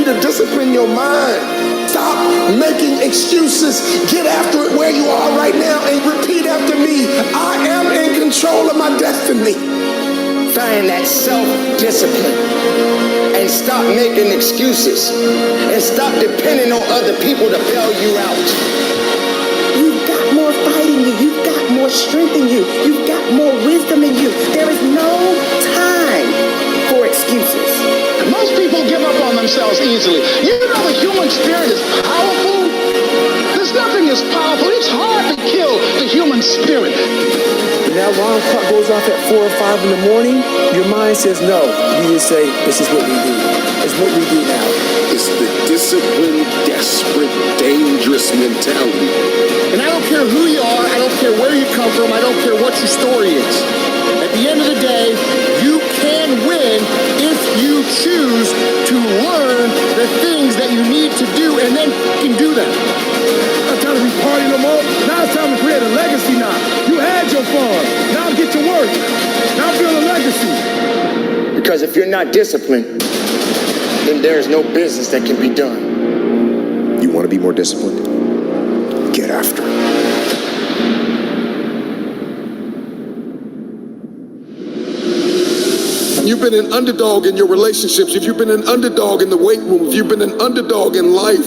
to discipline your mind. Stop making excuses. Get after it where you are right now and repeat after me. I am in control of my destiny. Find that self-discipline and stop making excuses and stop depending on other people to bail you out. You've got more fight in you. You've got more strength in you. You've got more wisdom in you. There is no time for excuses. Most people give up on themselves easily. You know the human spirit is powerful. There's nothing as powerful. It's hard to kill the human spirit. When that alarm clock goes off at 4 or 5 in the morning, your mind says no. You just say, this is what we do. It's what we do now. It's the disciplined, desperate, dangerous mentality. And I don't care who you are. I don't care where you come from. I don't care what your story is. At the end of the day, you can win if you choose to learn the things that you need to do and then you can do them. I'm trying to be partying no more. Now it's time to create a legacy now. You had your fun. Now get to work. Now build a legacy. Because if you're not disciplined, then there's no business that can be done. You want to be more disciplined? Get after it. You've been an underdog in your relationships, if you've been an underdog in the weight room, if you've been an underdog in life,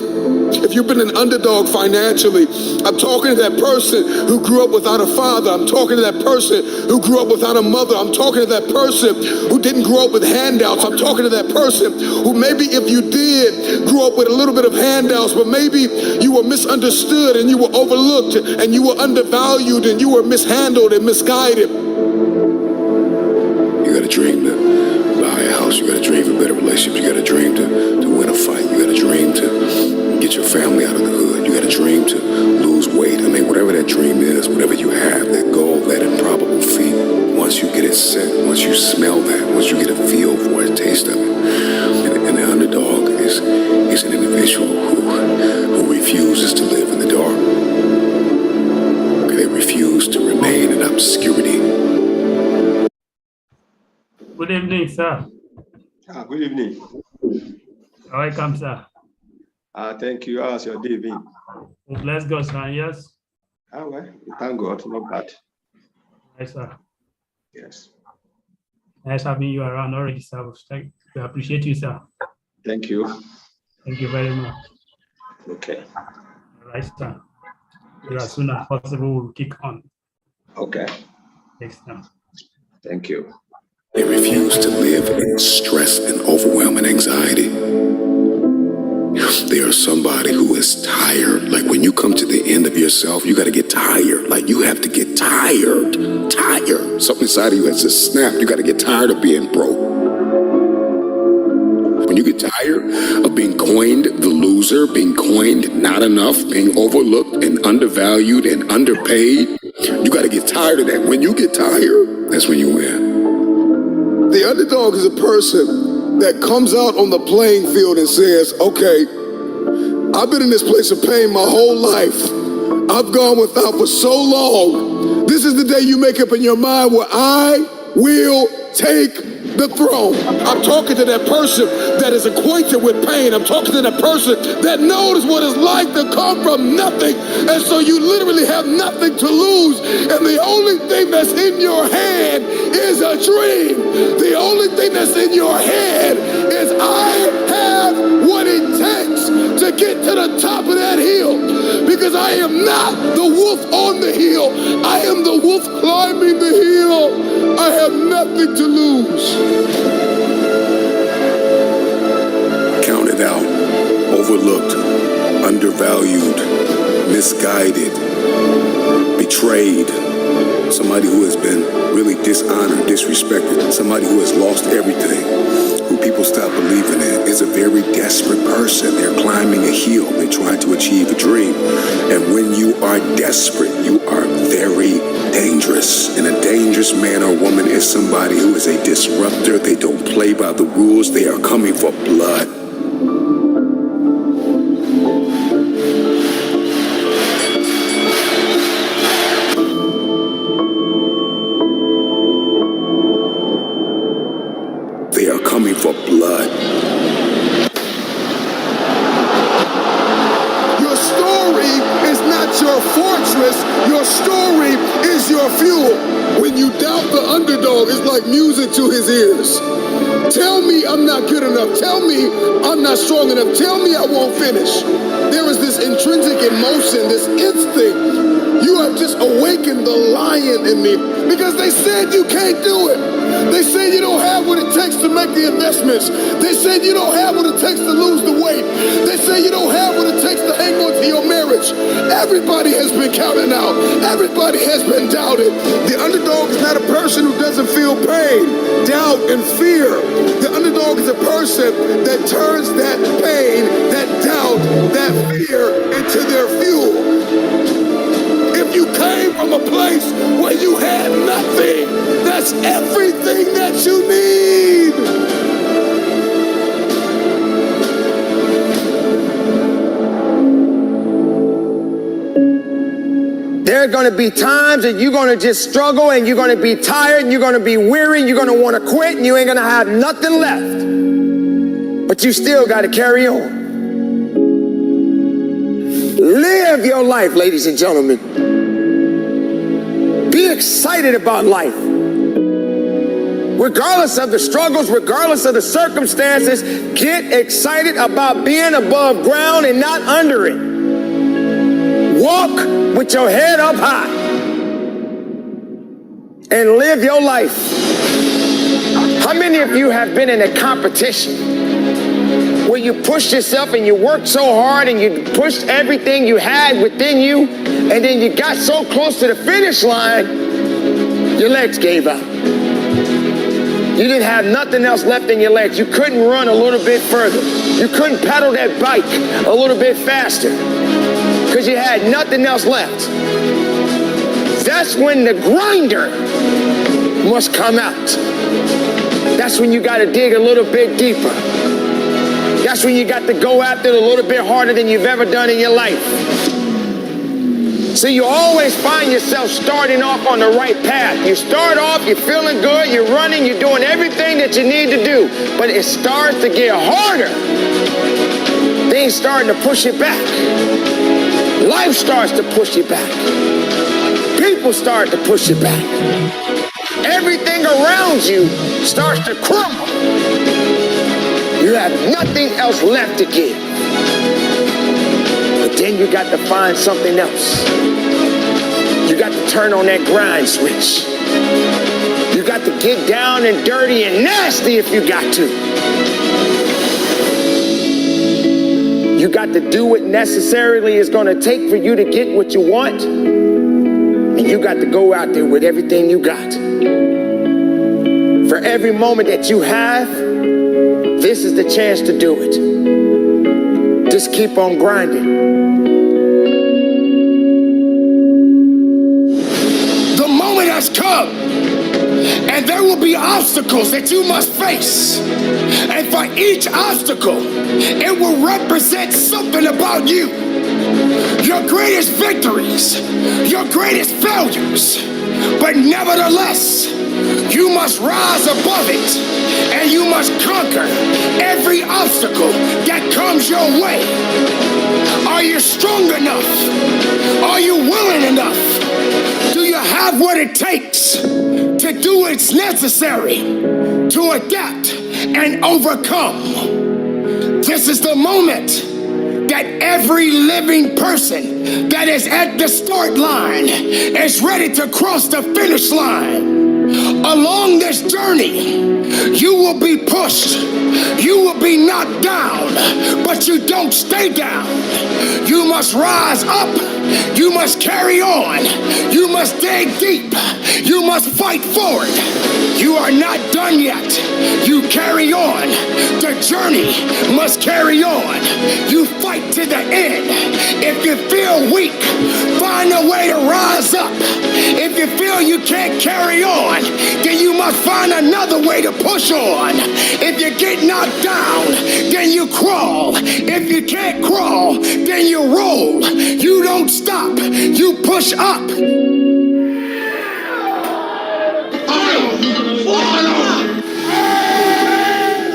if you've been an underdog financially, I'm talking to that person who grew up without a father. I'm talking to that person who grew up without a mother. I'm talking to that person who didn't grow up with handouts. I'm talking to that person who maybe if you did grow up with a little bit of handouts, but maybe you were misunderstood and you were overlooked and you were undervalued and you were mishandled and misguided. You got a dream to buy a house. You got a dream for better relationships. You got a dream to win a fight. You got a dream to get your family out of the hood. You got a dream to lose weight. I mean, whatever that dream is, whatever you have, that goal, that improbable feat, once you get it set, once you smell that, once you get a feel for it, a taste of it, and the underdog is an individual who refuses to live in the dark. They refuse to remain in obscurity. Good evening, sir. Good evening. Welcome, sir. Thank you. How's your day been? Well, bless God, sir. Yes. Well, thank God. Not bad. Yes, sir. Yes. Nice having you around already, sir. We appreciate you, sir. Thank you. Thank you very much. Okay. All right, sir. Yes. As soon as possible, we'll kick on. Okay. Yes, sir. Thank you. They refuse to live in stress and overwhelm and anxiety. They are somebody who is tired. Like when you come to the end of yourself, you got to get tired. Like you have to get tired. Tired. Something inside of you has just snapped. You got to get tired of being broke. When you get tired of being coined the loser, being coined not enough, being overlooked and undervalued and underpaid, you got to get tired of that. When you get tired, that's when you win. The underdog is a person that comes out on the playing field and says, okay, I've been in this place of pain my whole life. I've gone without for so long. This is the day you make up in your mind where I will take the throne. I'm talking to that person that is acquainted with pain. I'm talking to that person that knows what it's like to come from nothing. And so you literally have nothing to lose. And the only thing that's in your head is a dream. The only thing that's in your head is I have what it takes to get to the top of that hill. Because I am not the wolf on the hill. I am the wolf climbing the hill. I have nothing to lose. Counted out, overlooked, undervalued, misguided, betrayed. Somebody who has been really dishonored, disrespected. Somebody who has lost everything, who people stop believing in, is a very desperate person. They're climbing a hill. They're trying to achieve a dream. And when you are desperate, you are very dangerous. And a dangerous man or woman is somebody who is a disruptor. They don't play by the rules. They are coming for blood. They are coming for blood. fortress, your story is your fuel. When you doubt the underdog, it's like music to his ears. Tell me I'm not good enough. Tell me I'm not strong enough. Tell me I won't finish. There is this intrinsic emotion, this instinct. You have just awakened the lion in me because they said you can't do it. They said you don't have what it takes to make the investments. They said you don't have what it takes to lose the weight. They say you don't have what it takes to hang on to your marriage. Everybody has been counted out. Everybody has been doubted. The underdog is not a person who doesn't feel pain, doubt, and fear. The underdog is a person that turns that pain, that doubt, that fear into their fuel. If you came from a place where you had nothing, that's everything that you need. There are going to be times that you're going to just struggle and you're going to be tired and you're going to be weary and you're going to want to quit and you ain't going to have nothing left. But you still got to carry on. Live your life, ladies and gentlemen. Be excited about life. Regardless of the struggles, regardless of the circumstances, get excited about being above ground and not under it. Walk with your head up high and live your life. How many of you have been in a competition where you pushed yourself and you worked so hard and you pushed everything you had within you, and then you got so close to the finish line, your legs gave out. You didn't have nothing else left in your legs. You couldn't run a little bit further. You couldn't pedal that bike a little bit faster because you had nothing else left. That's when the grinder must come out. That's when you got to dig a little bit deeper. That's when you got to go after it a little bit harder than you've ever done in your life. So you always find yourself starting off on the right path. You start off, you're feeling good, you're running, you're doing everything that you need to do. But it starts to get harder. Things starting to push you back. Life starts to push you back. People start to push you back. Everything around you starts to crumble. You have nothing else left to give. But then you got to find something else. You got to turn on that grind switch. You got to get down and dirty and nasty if you got to. You got to do what necessarily is going to take for you to get what you want. And you got to go out there with everything you got. For every moment that you have, this is the chance to do it. Just keep on grinding. The moment has come, and there will be obstacles that you must face. And for each obstacle, it will represent something about you. Your greatest victories, your greatest failures. But nevertheless, you must rise above it, and you must conquer every obstacle that comes your way. Are you strong enough? Are you willing enough? Do you have what it takes to do what's necessary to adapt and overcome? This is the moment that every living person that is at the start line is ready to cross the finish line. Along this journey, you will be pushed, you will be knocked down, but you don't stay down. You must rise up, you must carry on, you must dig deep, you must fight forward. You are not done yet, you carry on. The journey must carry on. You fight to the end. If you feel weak, find a way to rise up. If you feel you can't carry on, then you must find another way to push on. If you get knocked down, then you crawl. If you can't crawl, then you roll. You don't stop, you push up.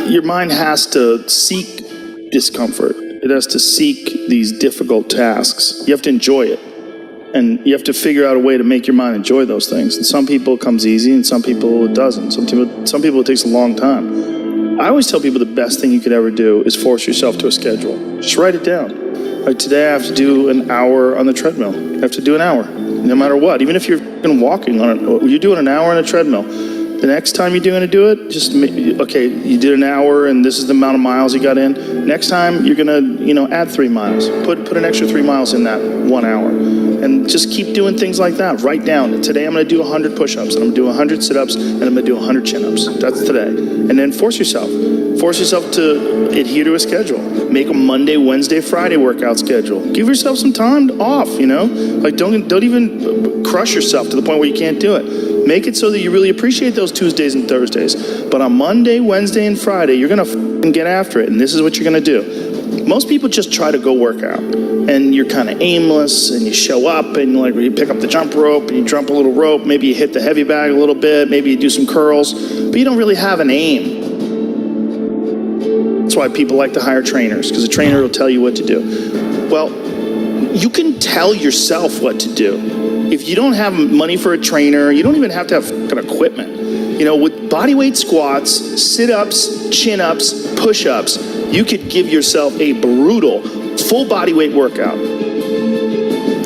Your mind has to seek discomfort. It has to seek these difficult tasks. You have to enjoy it. And you have to figure out a way to make your mind enjoy those things. And some people it comes easy, and some people it doesn't. Some people it takes a long time. I always tell people the best thing you could ever do is force yourself to a schedule. Just write it down. Like today I have to do an hour on the treadmill. You have to do an hour, no matter what. Even if you're walking on it, you're doing an hour on a treadmill. The next time you're going to do it, okay, you did an hour and this is the amount of miles you got in. Next time you're going to, add 3 miles. Put an extra 3 miles in that 1 hour. And just keep doing things like that. Write down, today I'm going to do 100 push-ups, and I'm going to do 100 sit-ups, and I'm going to do 100 chin-ups. That's today. And then force yourself. Force yourself to adhere to a schedule. Make a Monday, Wednesday, Friday workout schedule. Give yourself some time off, Like don't even crush yourself to the point where you can't do it. Make it so that you really appreciate those Tuesdays and Thursdays. But on Monday, Wednesday, and Friday, you're going to get after it, and this is what you're going to do. Most people just try to go work out, and you're kind of aimless, and you show up, and you pick up the jump rope, and you jump a little rope, maybe you hit the heavy bag a little bit, maybe you do some curls, but you don't really have an aim. That's why people like to hire trainers, because a trainer will tell you what to do. Well, you can tell yourself what to do. If you don't have money for a trainer, you don't even have to have fucking equipment. With bodyweight squats, sit-ups, chin-ups, push-ups, you could give yourself a brutal full bodyweight workout.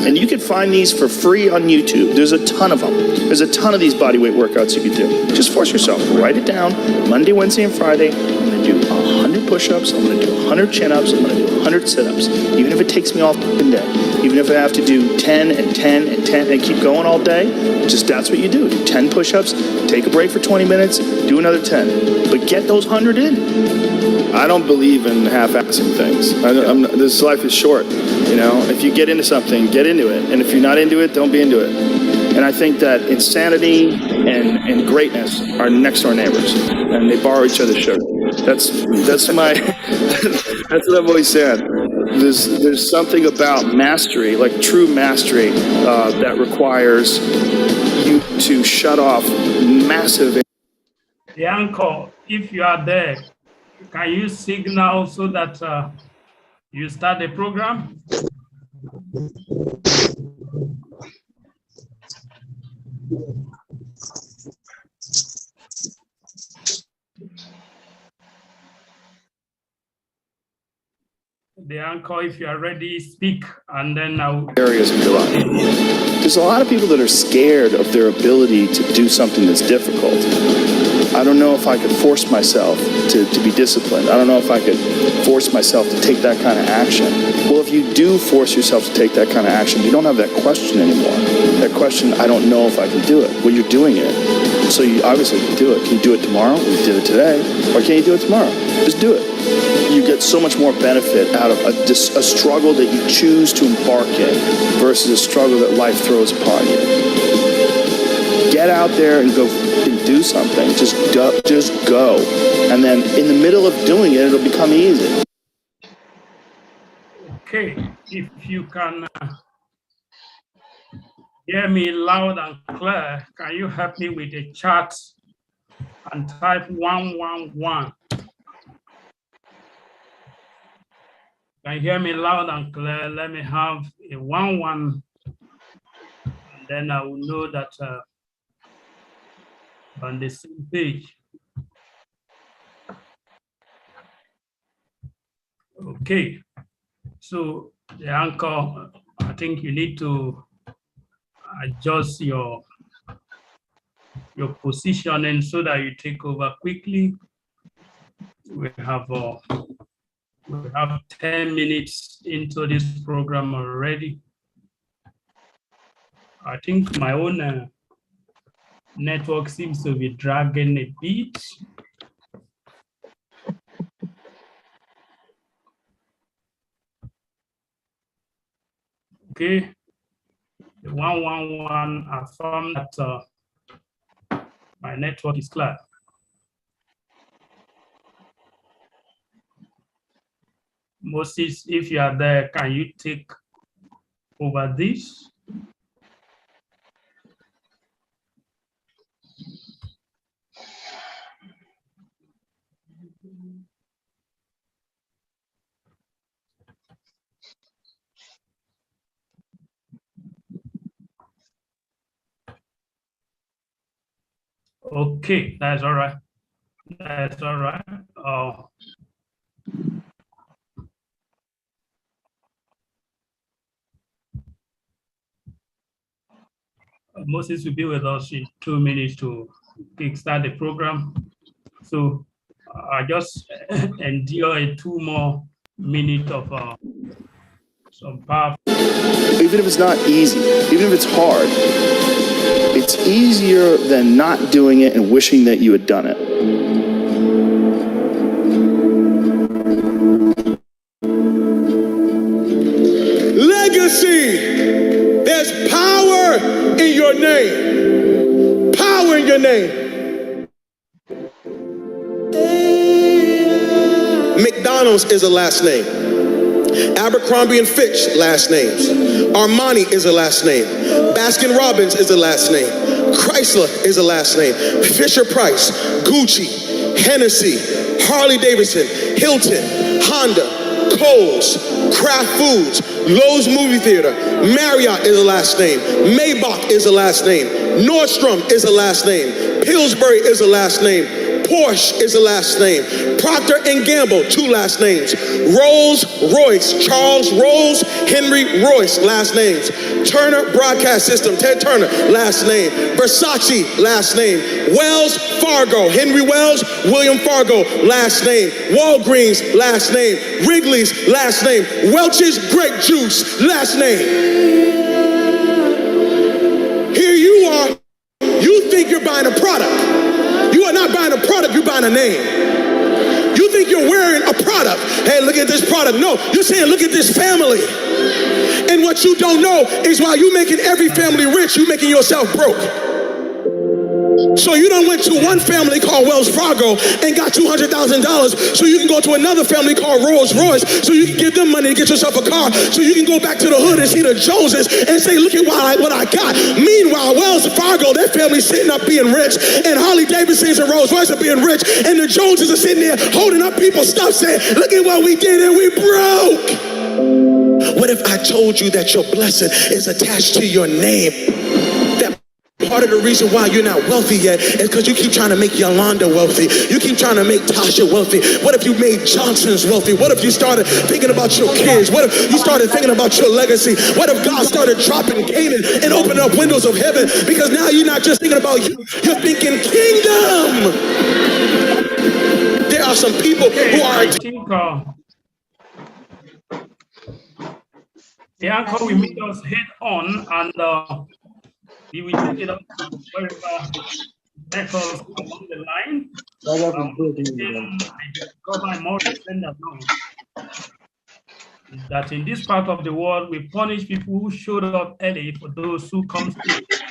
And you can find these for free on YouTube. There's a ton of them. There's a ton of these bodyweight workouts you can do. Just force yourself. Write it down. Monday, Wednesday, and Friday, I'm going to do 100 push-ups. I'm going to do 100 chin-ups. I'm going to do 100 sit-ups. Even if it takes me all the day. Even if I have to do 10 and 10 and 10 and keep going all day, that's what you do. Do 10 push-ups, take a break for 20 minutes, do another 10. But get those 100 in. I don't believe in half-assing things. This life is short. If you get into something, get into it. And if you're not into it, don't be into it. And I think that insanity and greatness are next door neighbors, and they borrow each other's sugar. That's my that's what I've always said. There's something about mastery, like true mastery, that requires you to shut off massive. The anchor, if you are there, can you signal so that you start the program? The anchor, if you are ready, speak, and then I'll... Areas of your life. There's a lot of people that are scared of their ability to do something that's difficult. I don't know if I could force myself to be disciplined. I don't know if I could force myself to take that kind of action. Well, if you do force yourself to take that kind of action, you don't have that question anymore. That question, I don't know if I can do it. Well, you're doing it. So you obviously can do it. Can you do it tomorrow? You did it today. Or can you do it tomorrow? Just do it. You get so much more benefit out of a struggle that you choose to embark in versus a struggle that life throws upon you. Get out there and go and do something. Just go. And then in the middle of doing it, it'll become easy. Okay, if you can hear me loud and clear, can you help me with the chat and type 111? Can you hear me loud and clear? Let me have a 11, and then I will know that on the same page. Okay, so the anchor, I think you need to adjust your positioning so that you take over quickly. We have 10 minutes into this program already. I think my own network seems to be dragging a bit. Okay, the 111 affirm that my network is clear. Moses, if you are there, can you take over this? Okay, that's all right. That's all right. Moses will be with us in 2 minutes to kickstart the program. So I just endure 2 more minutes of some power. Even if it's not easy, even if it's hard, it's easier than not doing it and wishing that you had done it. Legacy. There's power in your name. Power in your name. McDonald's is a last name. Abercrombie and Fitch, last names. Armani is a last name. Baskin Robbins is a last name. Chrysler is a last name. Fisher Price, Gucci, Hennessy, Harley Davidson, Hilton, Honda, Kohl's, Kraft Foods, Lowe's Movie Theater, Marriott is a last name. Maybach is a last name. Nordstrom is a last name. Pillsbury is a last name. Porsche is a last name. Procter & Gamble, 2 last names. Rolls Royce, Charles Rolls Henry Royce, last names. Turner Broadcast System, Ted Turner, last name. Versace, last name. Wells Fargo, Henry Wells, William Fargo, last name. Walgreens, last name. Wrigley's, last name. Welch's Grape Juice, last name. Here you are. You think you're buying a product. You are not buying a product, you're buying a name. You think you're wearing a product. Hey, look at this product. No, you're saying, look at this family. And what you don't know is while you're making every family rich, you're making yourself broke. So you done went to one family called Wells Fargo and got $200,000 so you can go to another family called Rolls Royce so you can give them money to get yourself a car so you can go back to the hood and see the Joneses and say, look at what I got. Meanwhile, Wells Fargo, their family's sitting up being rich, and Harley Davidsons and Rolls Royce are being rich, and the Joneses are sitting there holding up people's stuff saying, look at what we did and we broke. What if I told you that your blessing is attached to your name? Part of the reason why you're not wealthy yet is because you keep trying to make Yolanda wealthy. You keep trying to make Tasha wealthy. What if you made Johnson's wealthy? What if you started thinking about your kids? What if you started thinking about your legacy? What if God started dropping Canaan and opening up windows of heaven? Because now you're not just thinking about you, you're thinking kingdom. There are some people who are... The anchor will meet us head on, and he will take it up wherever let us along the line. That in this part of the world, we punish people who showed up early for those who come late.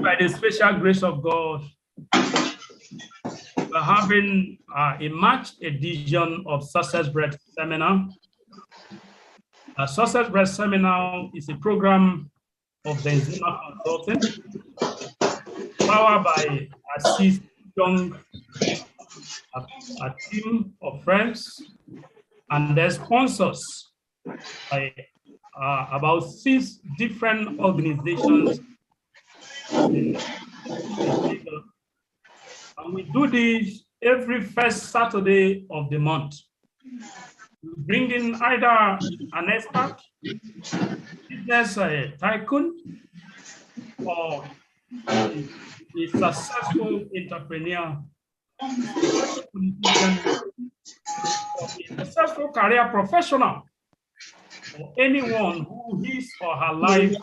By the special grace of God, we're having a March edition of Success Bread Seminar. A Success Bread Seminar is a program of Benzema Consulting, powered by Assist Young, a team of friends, and their sponsors by about 6 different organizations. And we do this every first Saturday of the month. We bring in either an expert, business tycoon, or a successful entrepreneur, or a successful career professional, or anyone who his or her life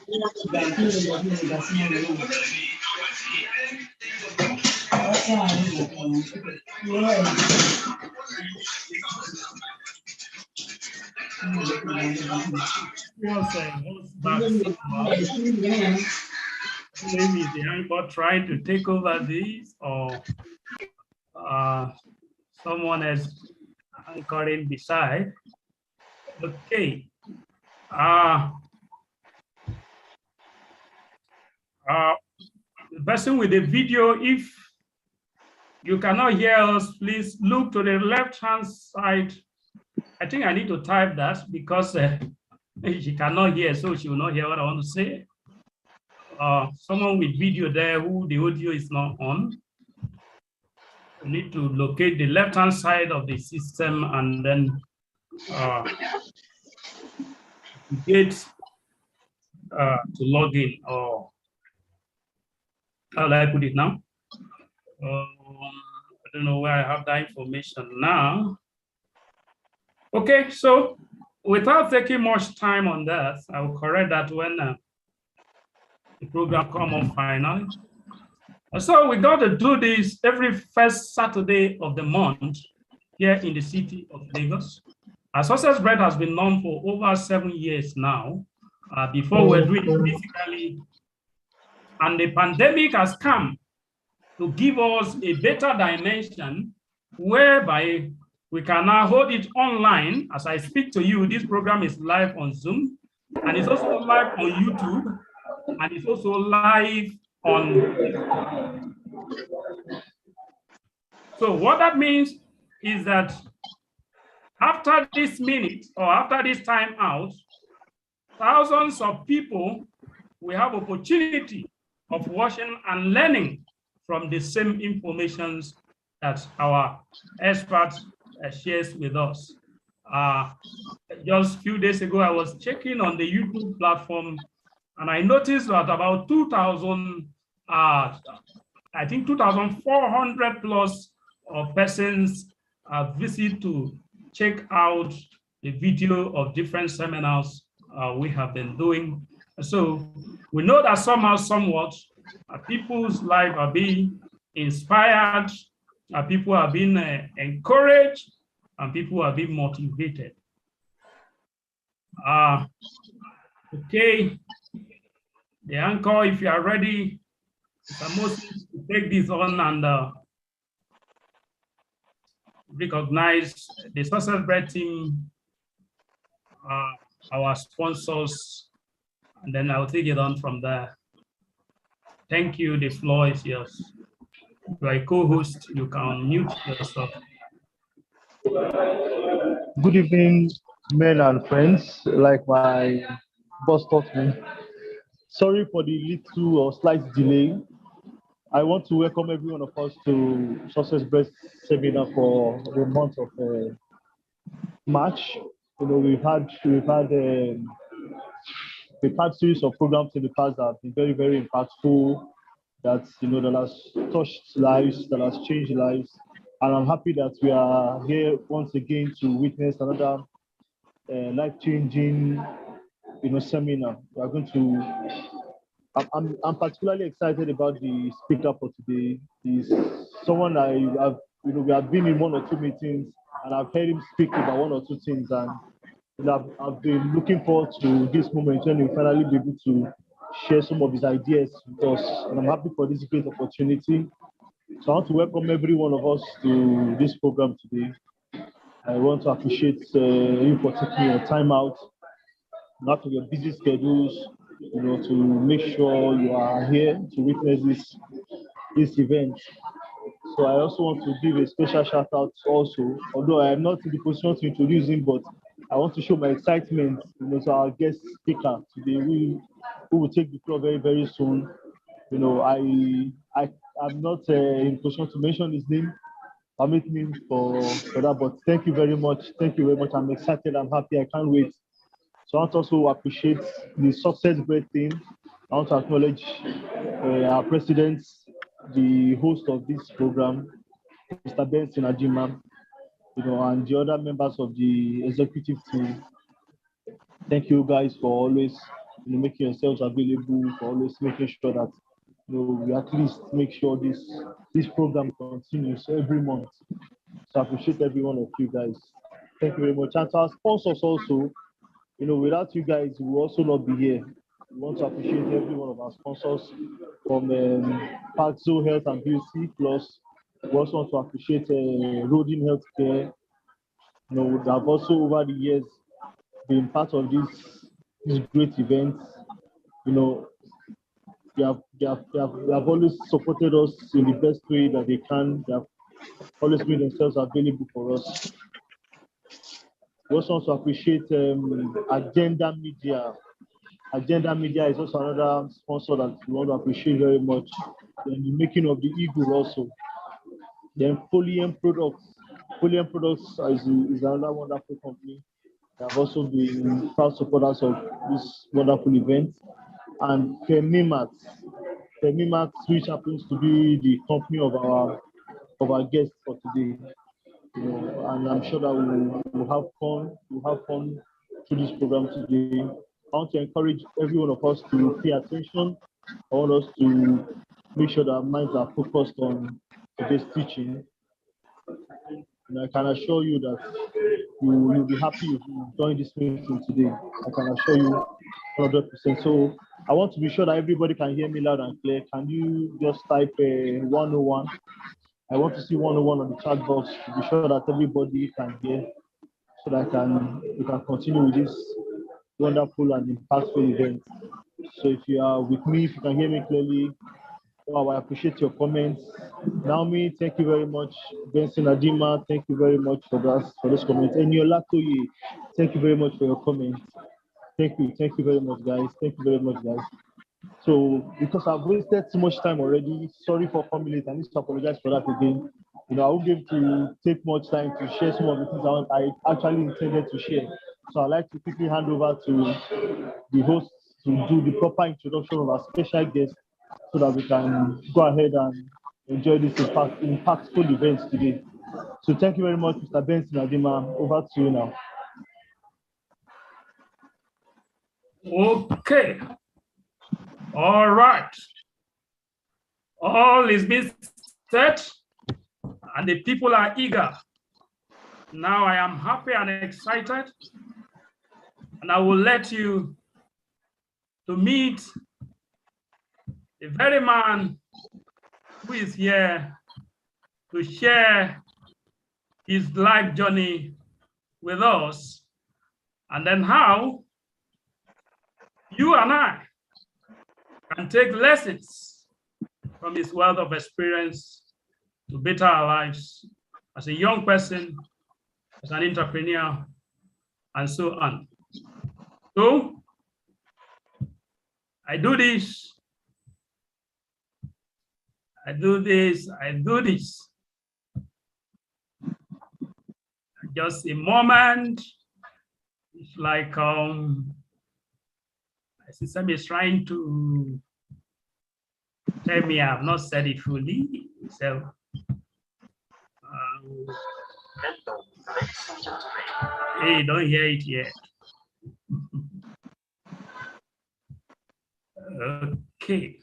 maybe the anchor trying to take over this, or someone else anchoring beside. Okay. The person with the video, if you cannot hear us, please look to the left-hand side. I think I need to type that because she cannot hear, so she will not hear what I want to say. someone with video there who the audio is not on. We need to locate the left-hand side of the system and then get to log in, or how do I put it now? I don't know where I have that information now. Okay, so without taking much time on that, I will correct that when the program comes on finally. So we got to do this every first Saturday of the month here in the city of Lagos. Our Success Bread has been known for over 7 years now. Before we're doing it physically, and the pandemic has come to give us a better dimension whereby we can now hold it online. As I speak to you, this program is live on Zoom, and it's also live on YouTube, and it's also live on. So what that means is that after this minute or after this time out, thousands of people will have opportunity of watching and learning from the same informations that our experts shares with us. Just a few days ago, I was checking on the YouTube platform, and I noticed that about 2,000, I think 2,400 plus of persons visit to check out the video of different seminars we have been doing. So we know that somehow, somewhat, people's lives are being inspired, people are being encouraged, and people are being motivated. Okay, the anchor, if you are ready, Mr. Moses, to take this on and recognize the Success Bread team, our sponsors, and then I'll take it on from there. Thank you. The floor is yours. You are a co-host. You can mute yourself. Good evening, men and friends, like my boss taught me. Sorry for the little or slight delay. I want to welcome every one of us to Success Bread seminar for the month of March. You know, we've had series of programs in the past that have been very, very impactful, that, you know, that has touched lives, that has changed lives. And I'm happy that we are here once again to witness another life-changing, you know, seminar. We are going to. I'm particularly excited about the speaker for today. He's someone I have, you know, we have been in one or two meetings, and I've heard him speak about one or two things, and I've been looking forward to this moment when he'll finally be able to share some of his ideas with us. And I'm happy for this great opportunity. So I want to welcome every one of us to this program today. I want to appreciate you for taking your time out, not for your busy schedules, you know, to make sure you are here to witness this event. So I also want to give a special shout out also, although I am not in the position to introduce him, but I want to show my excitement, you know, to our guest speaker today, who will take the floor very, very soon. You know, I'm not in a position to mention his name. Permit me for that, but thank you very much. Thank you very much. I'm excited. I'm happy. I can't wait. So I want to also appreciate the Success Bread team. I want to acknowledge our president, the host of this program, Mr. Benson Ajima, you know, and the other members of the executive team. Thank you guys for always, you know, making yourselves available, for always making sure that, you know, we at least make sure this program continues every month. So I appreciate every one of you guys. Thank you very much. And to our sponsors also, you know, without you guys, we will also not be here. We want to appreciate every one of our sponsors from Paxo Health and Beauty, plus we also want to appreciate Rodin Healthcare. You know, they have also over the years been part of this great event. You know, they have always supported us in the best way that they can. They have always made themselves available for us. We also want to appreciate Agenda Media. Agenda Media is also another sponsor that we want to appreciate very much. Then the making of the Eagle also. Then Folium Products. Folium Products is another wonderful company. They have also been proud supporters of this wonderful event. And Femimax, which happens to be the company of our guest for today. You know, and I'm sure that we'll have fun. We'll have fun through this program today. I want to encourage every one of us to pay attention. I want us to make sure that our minds are focused on today's teaching. And I can assure you that you'll be happy if you join this meeting today. I can assure you 100%. So I want to be sure that everybody can hear me loud and clear. Can you just type 101? I want to see 101 on the chat box to be sure that everybody can hear, so that we can continue with this wonderful and impactful event. So if you are with me, if you can hear me clearly, wow, I appreciate your comments. Naomi, thank you very much. Benson Adima, thank you very much for this comment. And Yola Koye, thank you very much for your comments. Thank you very much, guys. Thank you very much, guys. So because I've wasted too much time already, sorry for coming late. I need to apologize for that again. You know, I won't be able to take much time to share some of the things I actually intended to share. So I'd like to quickly hand over to the host to do the proper introduction of our special guest, so that we can go ahead and enjoy this impactful event today. So thank you very much, Mr. Benson Adima. Over to you now. Okay. All right. All is being set, and the people are eager. Now I am happy and excited, and I will let you to meet the very man who is here to share his life journey with us, and then how you and I can take lessons from his wealth of experience to better our lives as a young person, as an entrepreneur, and so on. So I do this. Just a moment. It's like System is trying to tell me I have not said it fully. So hey, don't hear it yet. Okay.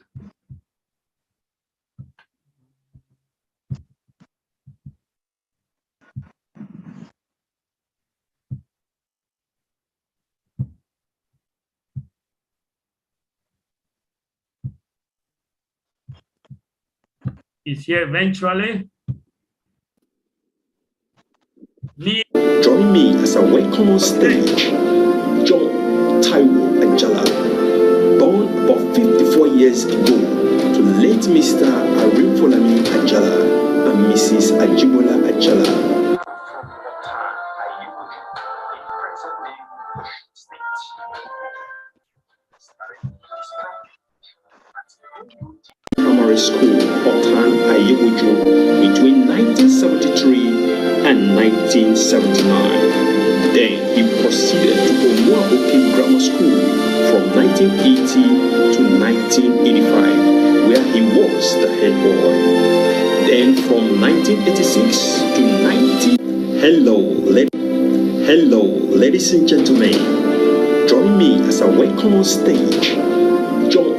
Is here eventually. Join me as I welcome on stage John Taiwo Ajala, born about 54 years ago to late Mr. Arinfolami Ajala and Mrs. Ajibola Ajala. Primary School, Otan Ayewoju, between 1973 and 1979. Then he proceeded to Omua Okim Grammar School from 1980 to 1985, where he was the head boy. Then from 1986 to 19... Hello, ladies and gentlemen. Join me as I welcome on stage John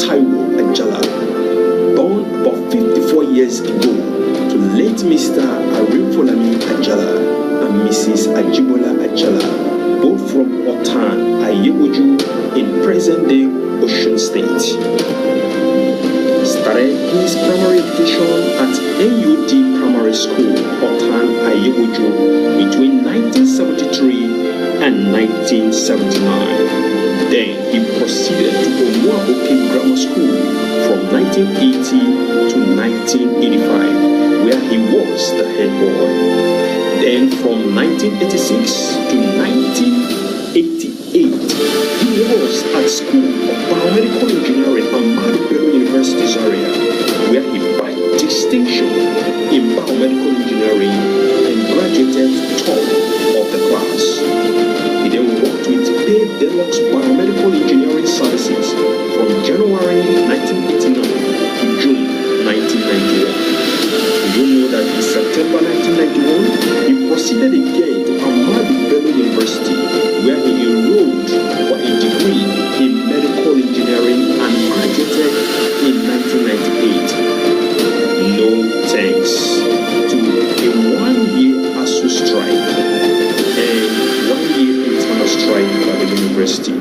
Taiwo Ajala, born about 54 years ago to late Mr. Arinfolami Ajala and Mrs. Ajibola Ajala, both from Otan Ayewoju in present-day Osun State. Started his primary education at NUD Primary School, Otan Ayewoju, between 1973 and 1979. Then he proceeded to Omua Okim Grammar School from 1980 to 1985, where he was the head boy. Then from 1986 to 1988, he was at School of Biomedical Engineering at Ahmadu University, Zaria, where he bagged distinction in biomedical engineering and graduated top of the class. He then worked with Paid Deluxe Biomedical Engineering Services from January 1989 to June 1991. Do you know that in September 1991, he proceeded again to Ahmadu University, where he enrolled for a degree in medical engineering and graduated in 1998. No thanks to a one-year ASU strike and one-year internal strike by the university.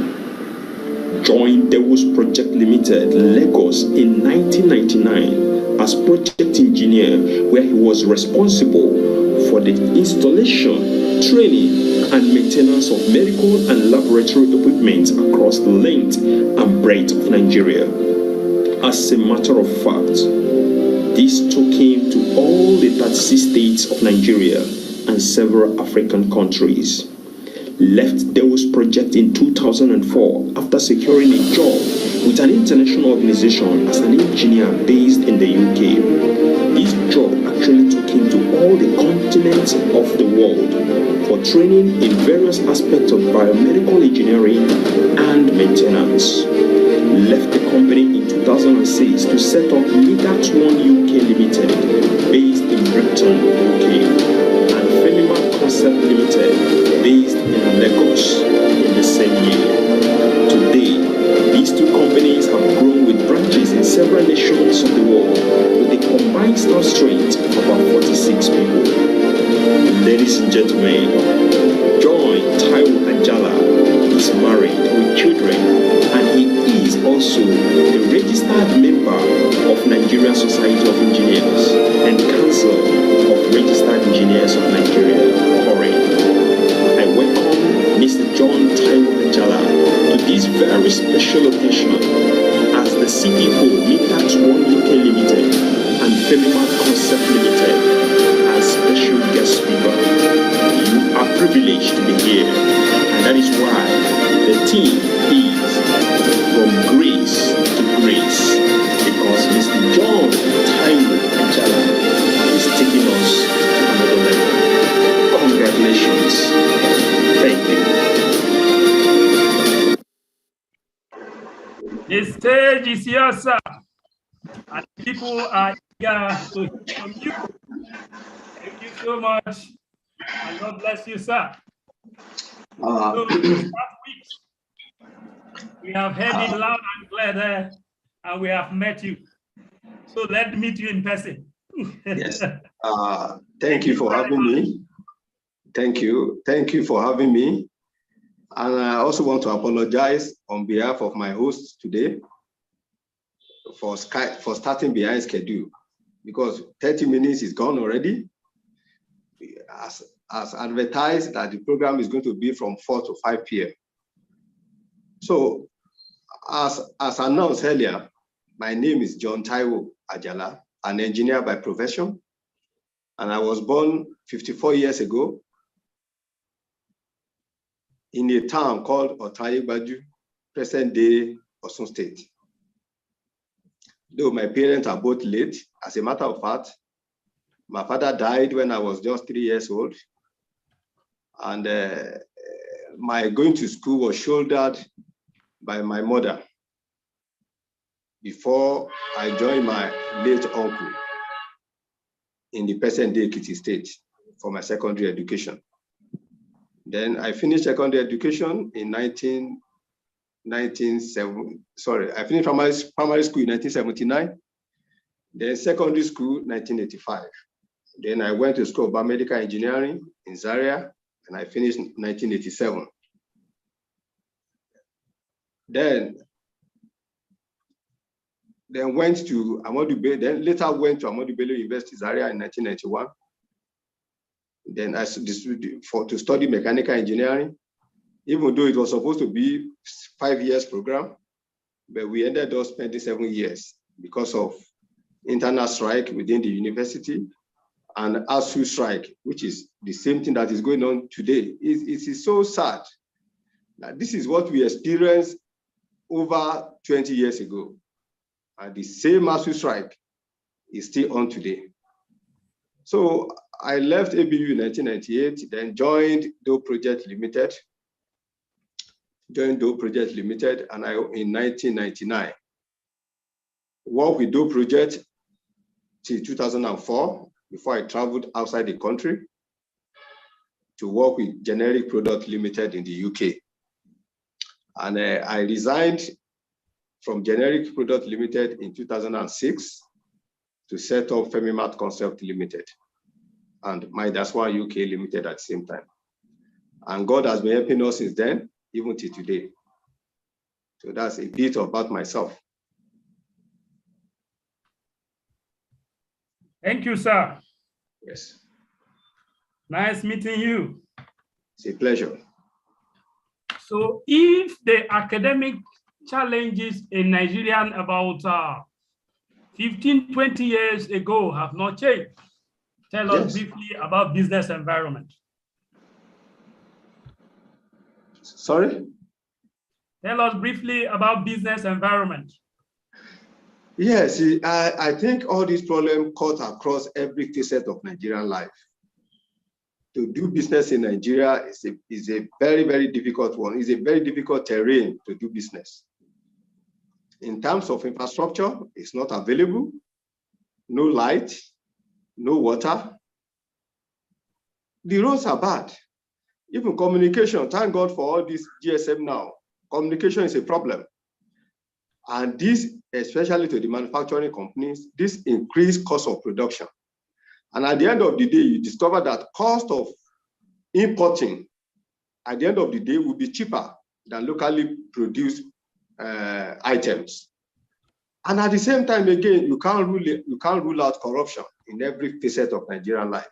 Joined Dewos Project Limited, Lagos in 1999 as project engineer, where he was responsible for the installation, training, and maintenance of medical and laboratory equipment across the length and breadth of Nigeria. As a matter of fact, this took him to all the 36 states of Nigeria and several African countries. Left Dewos Project in 2004 after securing a job with an international organization as an engineer based in the UK. This job actually took him to all the continents of the world for training in various aspects of biomedical engineering and maintenance. Left the company in 2006 to set up Medax One UK Limited, based in Brighton, UK, and Femima Concept Limited, based in Lagos in the same year. Today, these two companies have grown with branches in several nations of the world with a combined staff strength of about 46 people. Ladies and gentlemen, John Taiwo Ajala is married with children, and he is also a registered member of Nigerian Society of Engineers and Council of Registered Engineers of Nigeria, CORE. I welcome Mr. John Taiwo Ajala to this very special occasion as the CEO of Medax One UK Limited and Femima Concept Limited as special guest speaker. You are privileged to be here, and that is why the theme is From Grace to Grace, because Mr. John Taiwo Ajala is taking us to another level. Congratulations. Thank you. The stage is yours, sir. And people are eager to hear from you. Thank you so much. And God bless you, sir. So, last week, we have heard it loud and clear there, and we have met you. So let's meet you in person. Yes. Thank you for having me. Thank you. Thank you for having me. And I also want to apologize on behalf of my host today for starting behind schedule, because 30 minutes is gone already. As advertised that the program is going to be from 4 to 5 p.m. So as announced earlier, my name is John Taiwo Ajala, an engineer by profession, and I was born 54 years ago in a town called Otayegbaju, present-day Osun State. Though my parents are both late, as a matter of fact, my father died when I was just 3 years old, and my going to school was shouldered by my mother before I joined my late uncle in the present-day Ekiti State for my secondary education. Then I finished secondary education in I finished primary school in 1979, then secondary school 1985. Then I went to School of Biomedical Engineering in Zaria, and I finished in 1987. Then went to Ahmadu Bello, then later went to Ahmadu Bello University Zaria in 1991. Then to study mechanical engineering, even though it was supposed to be 5 years program, but we ended up spending 7 years because of internal strike within the university and ASU strike, which is the same thing that is going on today. It is so sad Now, this is what we experienced over 20 years ago. And the same massive strike is still on today. So I left ABU in 1998, then joined Doe Project Limited. And in 1999, worked with Doe Project till 2004, before I traveled outside the country to work with Generic Product Limited in the UK. And I resigned from Generic Product Limited in 2006 to set up Femimat Concept Limited and My Daswa UK Limited at the same time. And God has been helping us since then, even till today. So that's a bit about myself. Thank you, sir. Yes. Nice meeting you. It's a pleasure. So if the academic challenges in Nigeria about 15, 20 years ago have not changed, tell us briefly about business environment. Sorry? Tell us briefly about business environment. Yes, I think all these problems cut across every facet of Nigerian life. To do business in Nigeria is a very, very difficult one. It's a very difficult terrain to do business. In terms of infrastructure, it's not available. No light, no water. The roads are bad. Even communication, thank God for all this GSM now. Communication is a problem. And this, especially to the manufacturing companies, this increased cost of production. And at the end of the day, you discover that cost of importing, at the end of the day, will be cheaper than locally produced items. And at the same time, again, you can't rule out corruption in every facet of Nigerian life.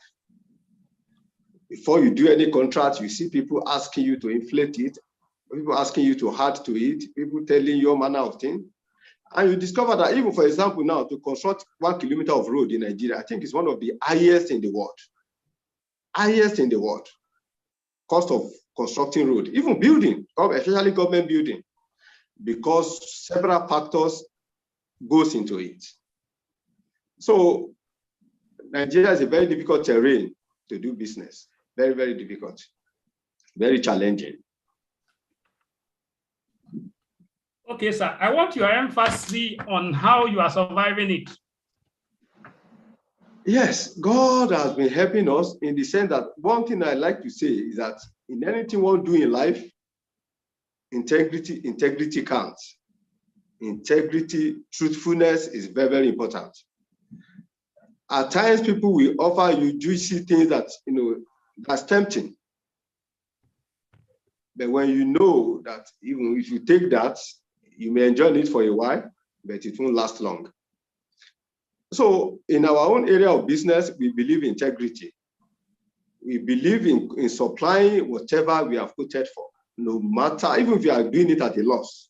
Before you do any contract, you see people asking you to inflate it, people asking you to add to it, people telling you all manner of things. And you discover that even, for example, now to construct 1 kilometer of road in Nigeria, I think it's one of the highest in the world. Highest in the world. Cost of constructing road, even building, especially government building, because several factors goes into it. So Nigeria is a very difficult terrain to do business. Very, very difficult. Very challenging. Okay, sir. I want your emphasis on how you are surviving it. Yes, God has been helping us in the sense that one thing I like to say is that in anything one do in life, integrity counts. Integrity, truthfulness is very, very important. At times, people will offer you juicy things that, that's tempting. But when you know that even if you take that, you may enjoy it for a while, but it won't last long. So in our own area of business, we believe in integrity. We believe in supplying whatever we have quoted for, no matter, even if you are doing it at a loss,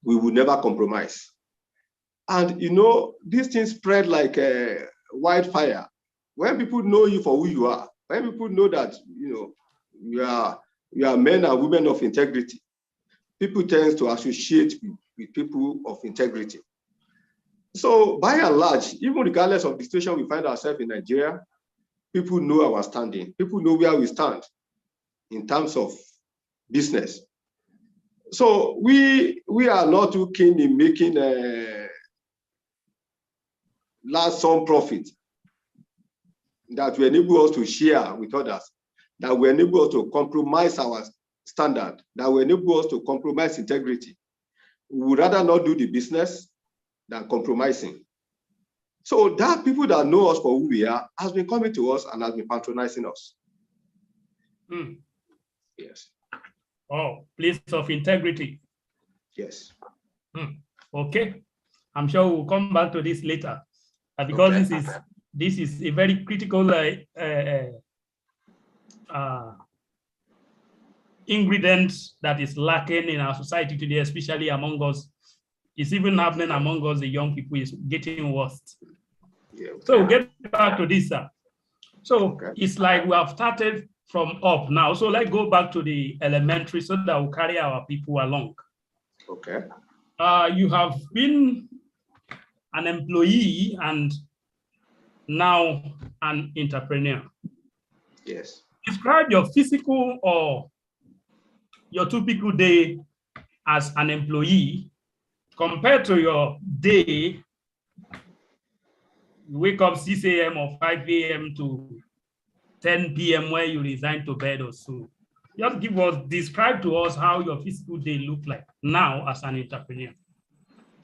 we will never compromise. And these things spread like a wildfire. When people know you for who you are, when people know that you are men and women of integrity, people tend to associate with people of integrity. So by and large, even regardless of the situation we find ourselves in Nigeria, people know our standing. People know where we stand in terms of business. So we are not too keen in making a large sum profit that will enable us to share with others, that will enable us to compromise our standard, that will enable us to compromise integrity. We would rather not do the business than compromising. So that people that know us for who we are has been coming to us and has been patronizing us. Yes. Oh, place of integrity. Yes. Okay. I'm sure we'll come back to this later, because this is a very critical ingredient that is lacking in our society today, especially among us. It's even happening among us, the young people, is getting worse. Yeah, okay. So we'll get back to this, sir. So it's like we have started from up now. So let's go back to the elementary so that we'll carry our people along. Okay. You have been an employee and now an entrepreneur. Yes. Describe your physical or your typical day as an employee compared to your day. You wake up 6 a.m. or 5 a.m. to 10 p.m. where you resign to bed or so. Just describe to us how your physical day look like now as an entrepreneur.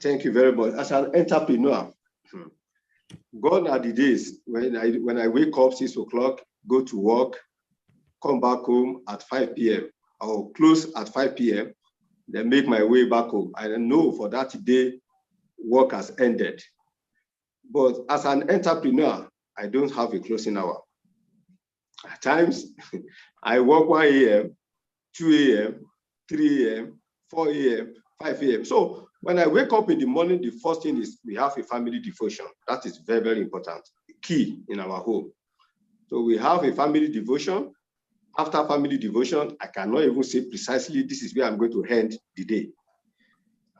Thank you very much. As an entrepreneur, gone are the days when I wake up 6 o'clock, go to work, come back home at 5 p.m. or close at 5 p.m., then make my way back home. I know for that day, work has ended. But as an entrepreneur, I don't have a closing hour. At times, I work 1 a.m., 2 a.m., 3 a.m., 4 a.m., 5 a.m. So when I wake up in the morning, the first thing is we have a family devotion. That is very, very important, key in our home. So we have a family devotion. After family devotion, I cannot even say precisely this is where I'm going to end the day.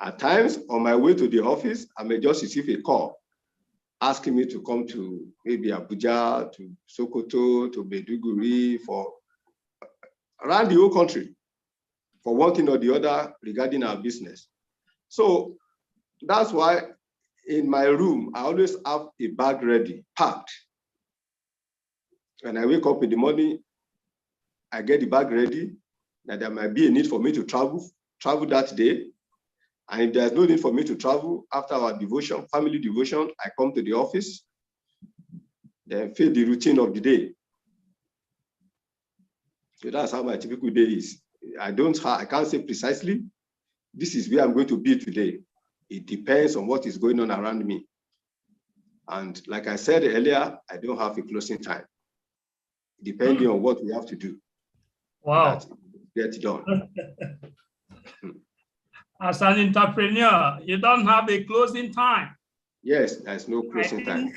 At times, on my way to the office, I may just receive a call asking me to come to maybe Abuja, to Sokoto, to Maiduguri, for around the whole country, for one thing or the other regarding our business. So that's why in my room, I always have a bag ready, packed. When I wake up in the morning, I get the bag ready, that there might be a need for me to travel that day. And if there's no need for me to travel after our devotion, family devotion, I come to the office, then fill the routine of the day. So that's how my typical day is. I can't say precisely, this is where I'm going to be today. It depends on what is going on around me. And like I said earlier, I don't have a closing time, depending on what we have to do. Wow. Get done. As an entrepreneur, you don't have a closing time. Yes, there's no closing time.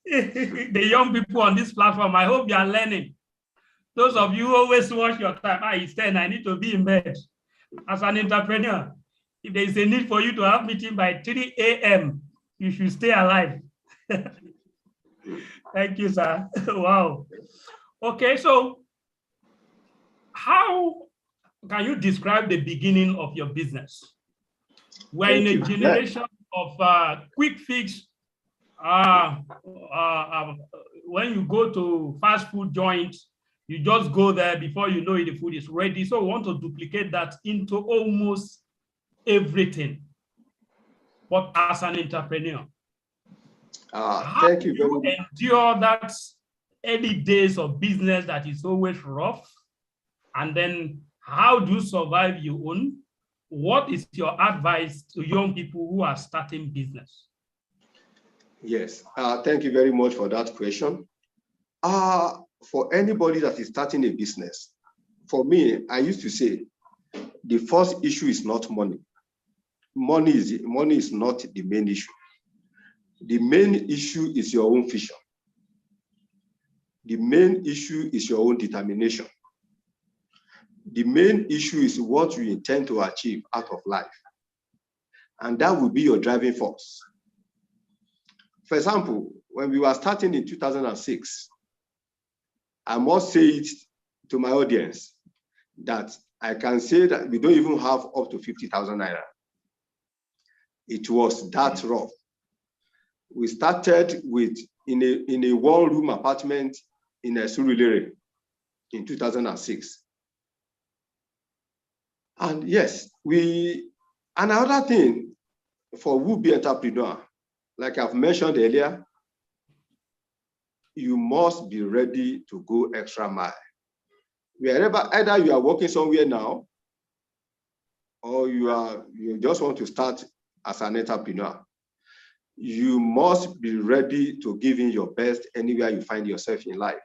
The young people on this platform, I hope you are learning. Those of you who always watch your time, it's 10, I need to be in bed. As an entrepreneur, if there is a need for you to have meeting by 3 a.m., you should stay alive. Thank you, sir. Wow. Okay, so how can you describe the beginning of your business? We're in a generation of quick fix. When you go to fast food joints, you just go there, before you know it, the food is ready. So we want to duplicate that into almost everything. But as an entrepreneur, thank you very much. Endure that early days of business that is always rough? And then how do you survive your own? What is your advice to young people who are starting business? Yes, thank you very much for that question. For anybody that is starting a business, for me, I used to say, the first issue is not money. Money is not the main issue. The main issue is your own vision. The main issue is your own determination. The main issue is what you intend to achieve out of life. And that will be your driving force. For example, when we were starting in 2006, I must say it to my audience that I can say that we don't even have up to 50,000 naira. It was that rough. We started in a one-room apartment in Surulere in 2006. And yes, another thing for would-be entrepreneur, like I've mentioned earlier, you must be ready to go extra mile. Wherever, either you are working somewhere now, or you just want to start as an entrepreneur, you must be ready to give in your best anywhere you find yourself in life.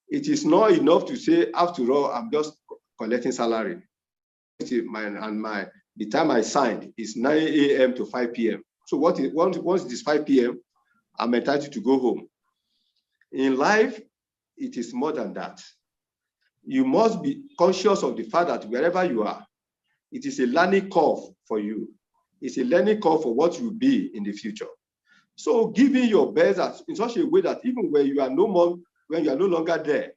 It is not enough to say, after all, I'm just collecting salary. The time I signed is 9 a.m. to 5 p.m. So once it is 5 p.m., I'm entitled to go home. In life, it is more than that. you must be conscious of the fact that wherever you are, it is a learning curve for you. It's a learning curve for what you'll be in the future. So giving your best in such a way that even when you are no longer there,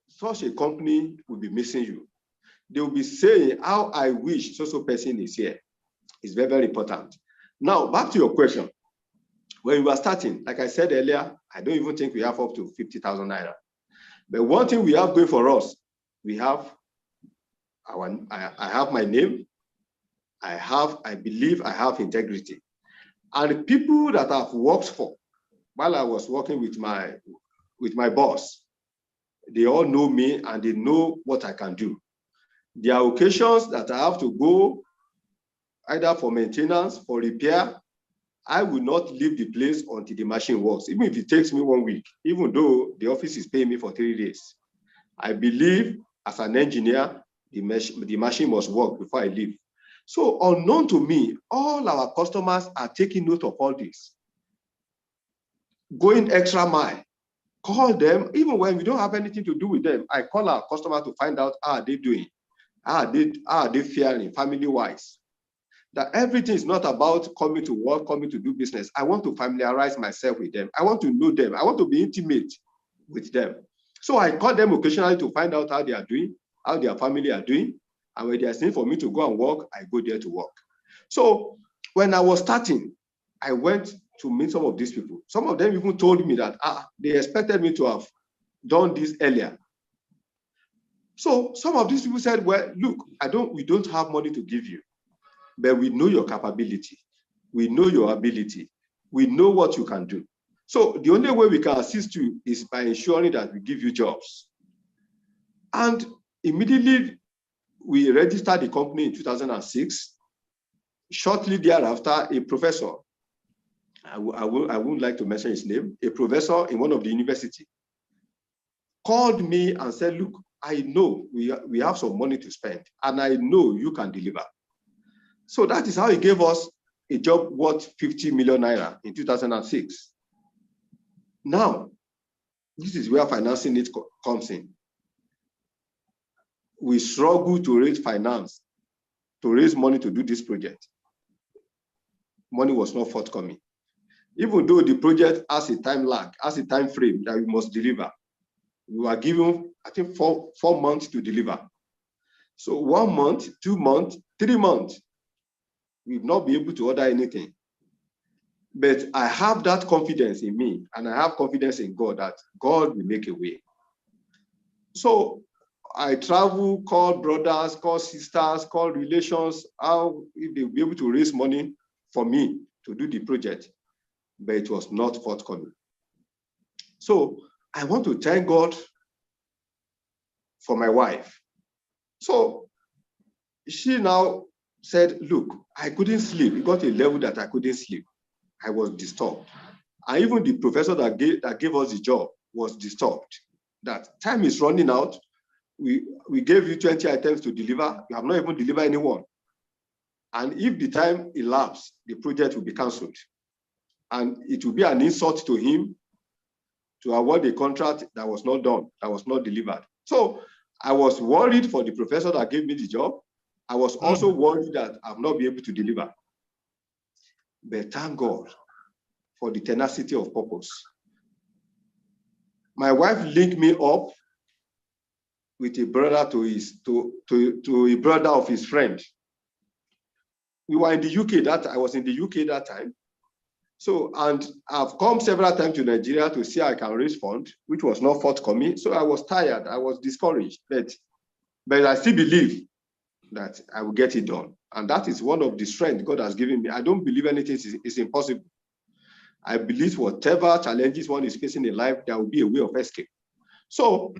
such a company will be missing you. They will be saying, how I wish so person is here. It's very, very important. Now, back to your question. When we were starting, like I said earlier, I don't even think we have up to 50,000 naira. But one thing we have going for us, we have I have my name. I believe I have integrity. And the people that I've worked for, while I was working with my boss, they all know me and they know what I can do. There are occasions that I have to go either for maintenance, for repair. I will not leave the place until the machine works, even if it takes me 1 week, even though the office is paying me for 3 days. I believe as an engineer, the machine must work before I leave. So unknown to me, all our customers are taking note of all this. Going extra mile, call them, even when we don't have anything to do with them. I call our customer to find out how are they doing, how are they faring family-wise. That everything is not about coming to work, coming to do business. I want to familiarize myself with them. I want to know them. I want to be intimate with them. So I call them occasionally to find out how they are doing, how their family are doing. And when there's need for me to go and work, I go there to work. So when I was starting, I went to meet some of these people. Some of them even told me that they expected me to have done this earlier. So some of these people said, well, look, we don't have money to give you, but we know your capability. We know your ability. We know what you can do. So the only way we can assist you is by ensuring that we give you jobs. And immediately we registered the company in 2006. Shortly thereafter, a professor, I wouldn't like to mention his name, a professor in one of the universities, called me and said, look, I know we have some money to spend, and I know you can deliver. So that is how he gave us a job worth 50 million naira in 2006. Now, this is where financing needs comes in. We struggle to raise finance, to raise money to do this project. Money was not forthcoming. Even though the project has a time lag, has a time frame that we must deliver, we were given, I think, four months to deliver. So 1 month, 2 months, 3 months, we will not be able to order anything. But I have that confidence in me, and I have confidence in God that God will make a way. So I travel, call brothers, call sisters, call relations, if they will be able to raise money for me to do the project, but it was not forthcoming. So I want to thank God for my wife. So she now said, look, I couldn't sleep. It got to a level that I couldn't sleep. I was disturbed. And even the professor that gave us the job was disturbed. That time is running out. We gave you 20 items to deliver. You have not even delivered anyone. And if the time elapses, the project will be cancelled. And it will be an insult to him to award a contract that was not done, that was not delivered. So I was worried for the professor that gave me the job. I was also worried that I will not be able to deliver. But thank God for the tenacity of purpose. My wife linked me up with a brother to a brother of his friend. We were in the UK I was in the UK that time. So, and I've come several times to Nigeria to see I can raise funds, which was not forthcoming. So I was tired, I was discouraged, but I still believe that I will get it done. And that is one of the strengths God has given me. I don't believe anything is impossible. I believe whatever challenges one is facing in life, there will be a way of escape. So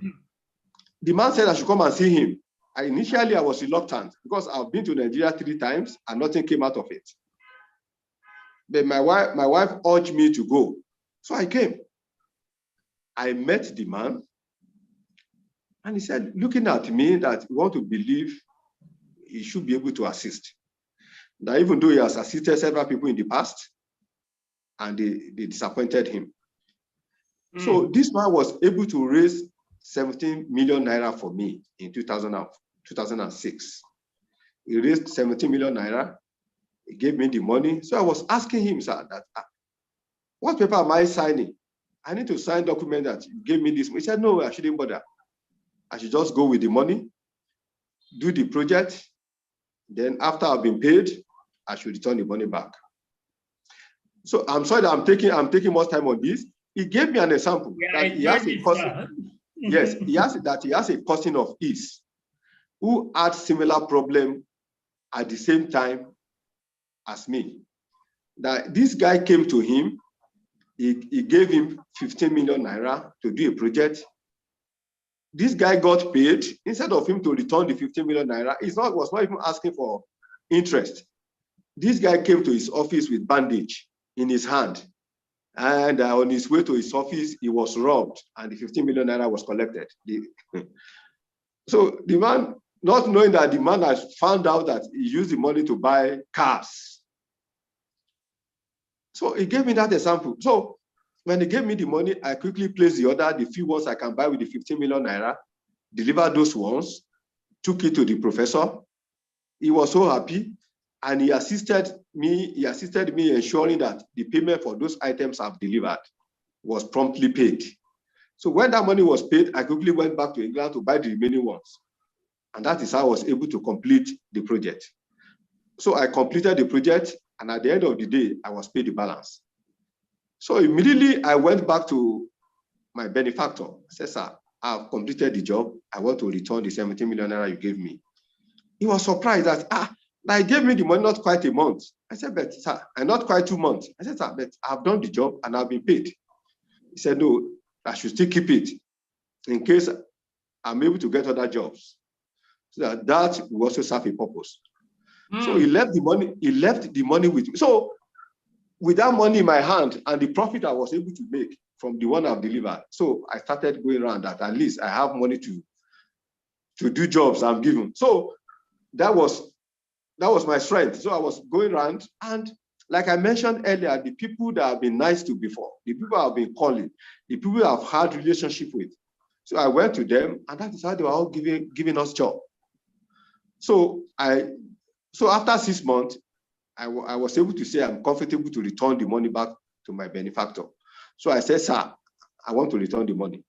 the man said I should come and see him. Initially, I was reluctant because I've been to Nigeria 3 times and nothing came out of it. But my wife urged me to go. So I came. I met the man, and he said, looking at me, that he want to believe he should be able to assist. That even though he has assisted several people in the past, and they disappointed him. So this man was able to raise 17 million naira for me in 2006. He raised 17 million naira. He gave me the money. So I was asking him, sir, that what paper am I signing? I need to sign document that you gave me this. He said, no, I shouldn't bother. I should just go with the money, do the project. Then after I've been paid, I should return the money back. So I'm sorry that I'm taking more time on this. He gave me an example that he has a cousin. Yes, he has a cousin of his who had similar problem at the same time as me. That this guy came to him, he gave him 15 million naira to do a project. This guy got paid. Instead of him to return the 15 million naira, was not even asking for interest. This guy came to his office with bandage in his hand. And on his way to his office, he was robbed and the 15 million naira was collected. So the man, not knowing that the man has found out that he used the money to buy cars. So he gave me that example. So when he gave me the money, I quickly placed the order, the few ones I can buy with the 15 million naira, delivered those ones, took it to the professor. He was so happy. And he assisted me ensuring that the payment for those items I've delivered was promptly paid. So when that money was paid, I quickly went back to England to buy the remaining ones. And that is how I was able to complete the project. So I completed the project, and at the end of the day, I was paid the balance. So immediately I went back to my benefactor. I said, sir, I've completed the job. I want to return the 17 million naira you gave me. He was surprised that, I gave me the money not quite a month. I said, but sir, and not quite 2 months. I said, sir, but I've done the job and I've been paid. He said, no, I should still keep it in case I'm able to get other jobs. So that will also serve a purpose. So he left the money with me. So with that money in my hand and the profit I was able to make from the one I've delivered, so I started going around that at least I have money to do jobs I'm given. So that was my strength. So I was going around, and like I mentioned earlier, the people that I've been nice to before, the people I've been calling, the people I've had relationship with. So I went to them, and that is how they were all giving us job. So after 6 months, I was able to say I'm comfortable to return the money back to my benefactor. So I said, sir, I want to return the money.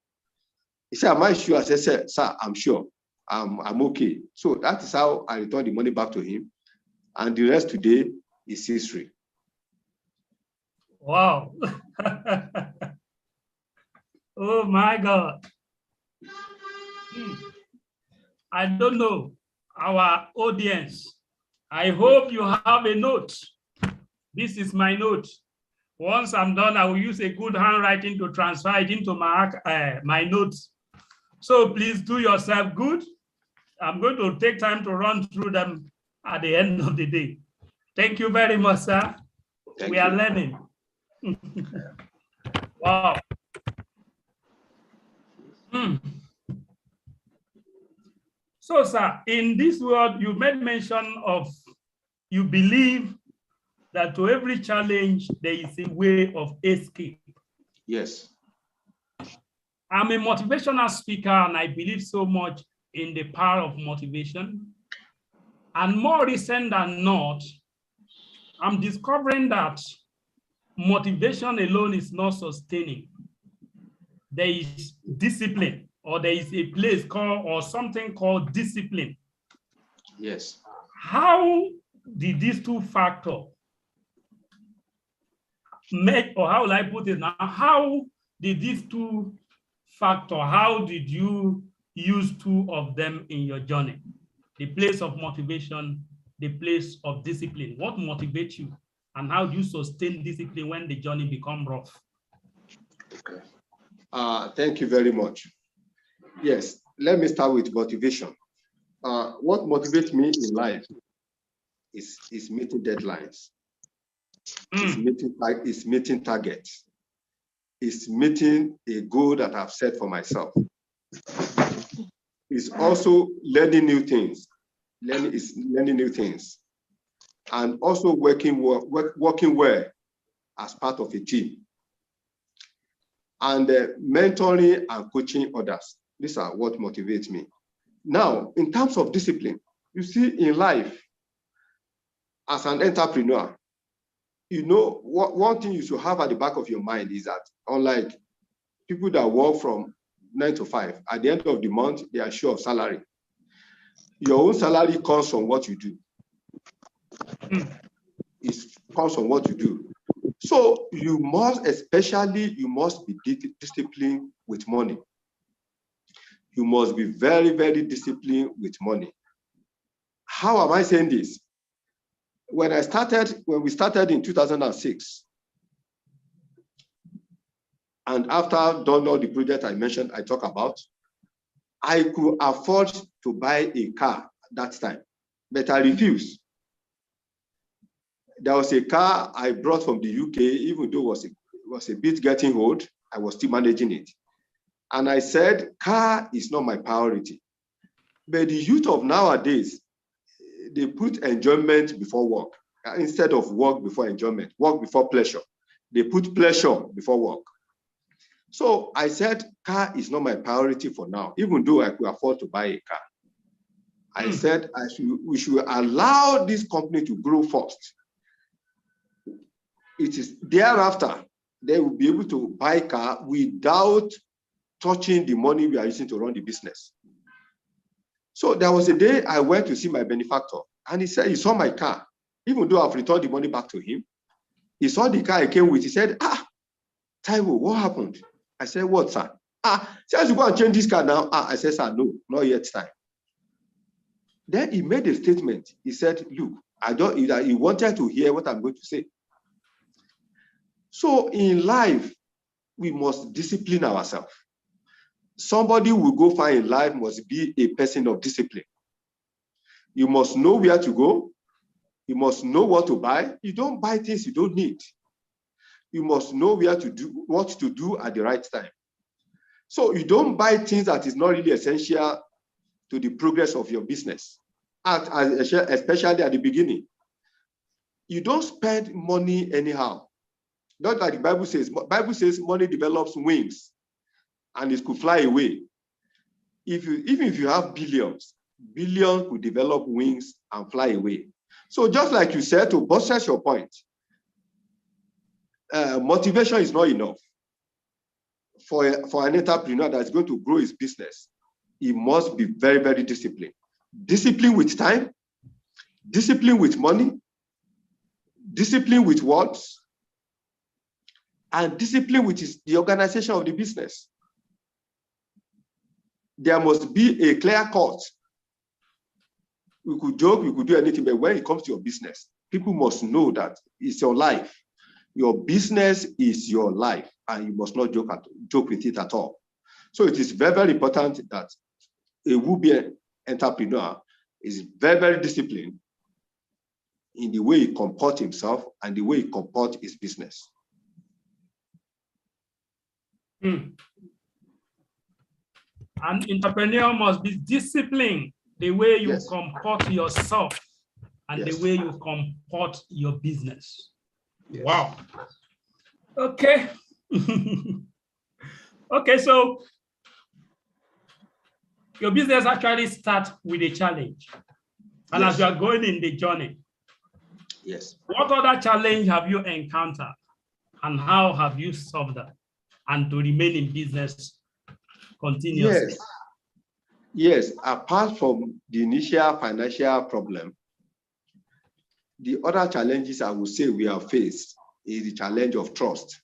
He said, am I sure? I said, sir, I'm sure. I'm okay. So that is how I returned the money back to him. And the rest today is history. Wow. Oh my God. I don't know, our audience, I hope you have a note. This is my note. Once I'm done, I will use a good handwriting to transfer it into my notes. So please do yourself good. I'm going to take time to run through them at the end of the day. Thank you very much, sir. We are learning. Wow. So, sir, in this world, you made mention of, you believe that to every challenge, there is a way of escape. Yes. I'm a motivational speaker, and I believe so much in the power of motivation. And more recent than not, I'm discovering that motivation alone is not sustaining. There is discipline, or there is a place called, or something called discipline. Yes. How did these two factors make, or how will I put it now? How did these two factors, how did you use two of them in your journey? The place of motivation, the place of discipline. What motivates you, and how do you sustain discipline when the journey becomes rough? Okay. Thank you very much. Yes, let me start with motivation. What motivates me in life is meeting deadlines. Is meeting targets. Is meeting a goal that I've set for myself. Is also learning new things. Learning new things, and also working well as part of a team, and mentoring and coaching others. These are what motivates me. Now, in terms of discipline, you see, in life, as an entrepreneur, you know, one thing you should have at the back of your mind is that, unlike people that work from 9 to 5, at the end of the month, they are sure of salary. Your own salary comes from what you do. It comes from what you do. So you must be disciplined with money. You must be very, very disciplined with money. How am I saying this? When we started in 2006, and after I've done all the projects I mentioned, I talk about, I could afford to buy a car that time, but I refused. There was a car I brought from the UK, even though it was a bit getting old, I was still managing it. And I said, car is not my priority. But the youth of nowadays, they put enjoyment before work, instead of work before enjoyment, work before pleasure. They put pleasure before work. So I said, car is not my priority for now, even though I could afford to buy a car. I said, we should allow this company to grow first. It is thereafter, they will be able to buy a car without touching the money we are using to run the business. So there was a day I went to see my benefactor, and he said he saw my car. Even though I've returned the money back to him, he saw the car I came with. He said, Taiwo, what happened? I said, what, sir? Says you go and change this car now. I said, sir, no, not yet time. Then he made a statement. He said, look, he wanted to hear what I'm going to say. So in life, we must discipline ourselves. Somebody who will go far in life must be a person of discipline. You must know where to go. You must know what to buy. You don't buy things you don't need. You must know what to do at the right time. So you don't buy things that is not really essential to the progress of your business, especially at the beginning. You don't spend money anyhow. Not like the Bible says. Bible says money develops wings and it could fly away. Even if you have billions could develop wings and fly away. So just like you said, to buttress your point, motivation is not enough. For an entrepreneur that's going to grow his business, he must be very, very disciplined. Discipline with time, discipline with money, discipline with words, and discipline with the organization of the business. There must be a clear cut. We could joke, we could do anything, but when it comes to your business, people must know that it's your life. Your business is your life, and you must not joke with it at all. So it is very, very important that a would-be entrepreneur is very, very disciplined in the way he comports himself and the way he comports his business. An entrepreneur must be disciplined the way you comport yourself and the way you comport your business. Yes. Wow. Okay. Okay, so your business actually starts with a challenge. And as you are going in the journey, what other challenge have you encountered and how have you solved that and to remain in business continuously? Yes, apart from the initial financial problem, the other challenges I would say we have faced is the challenge of trust.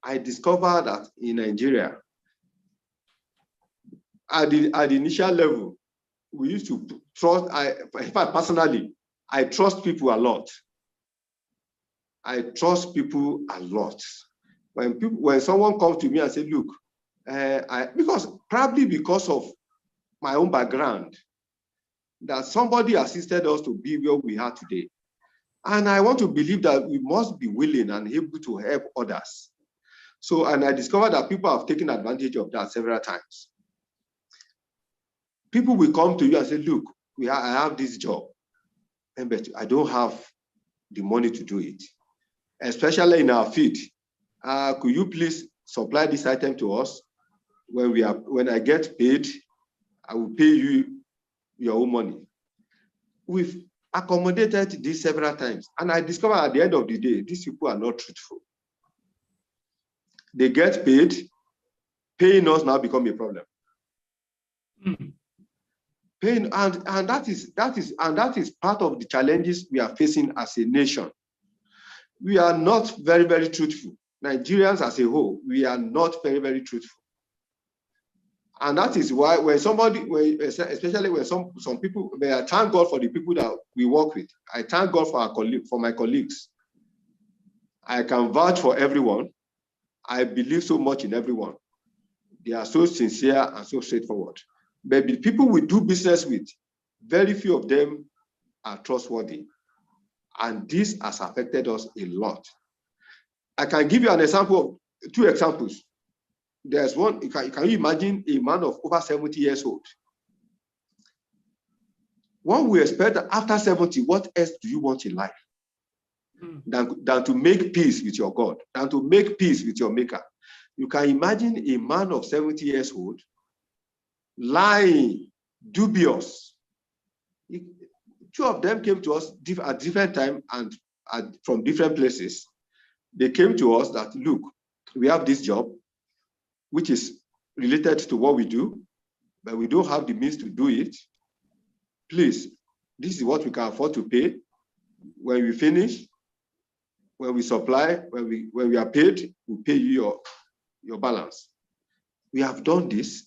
I discovered that in Nigeria, at the initial level, we used to trust, in fact, personally, I trust people a lot. I trust people a lot. When someone comes to me and says, look, probably because of my own background, that somebody assisted us to be where we are today. And I want to believe that we must be willing and able to help others. So, and I discovered that people have taken advantage of that several times. People will come to you and say, look, I have this job, but I don't have the money to do it. Especially in our field. Could you please supply this item to us? when I get paid, I will pay you your own money. We've accommodated this several times, and I discovered at the end of the day, these people are not truthful. They get paid, paying us now become a problem. Paying, and that is part of the challenges we are facing as a nation. We are not very, very truthful. Nigerians as a whole, we are not very, very truthful. And that is why when somebody, especially when some people, I thank God for the people that we work with. I thank God for my colleagues. I can vouch for everyone. I believe so much in everyone. They are so sincere and so straightforward. But the people we do business with, very few of them are trustworthy. And this has affected us a lot. I can give you an example of 2 examples. There's one, can you imagine a man of over 70 years old? One we expect that after 70, what else do you want in life? Than to make peace with your God, than to make peace with your maker. You can imagine a man of 70 years old, lying, dubious. 2 of them came to us at different times and from different places. They came to us that, look, we have this job, which is related to what we do, but we don't have the means to do it. Please, this is what we can afford to pay. When we finish, when we supply, when we are paid, we'll pay you your balance. We have done this.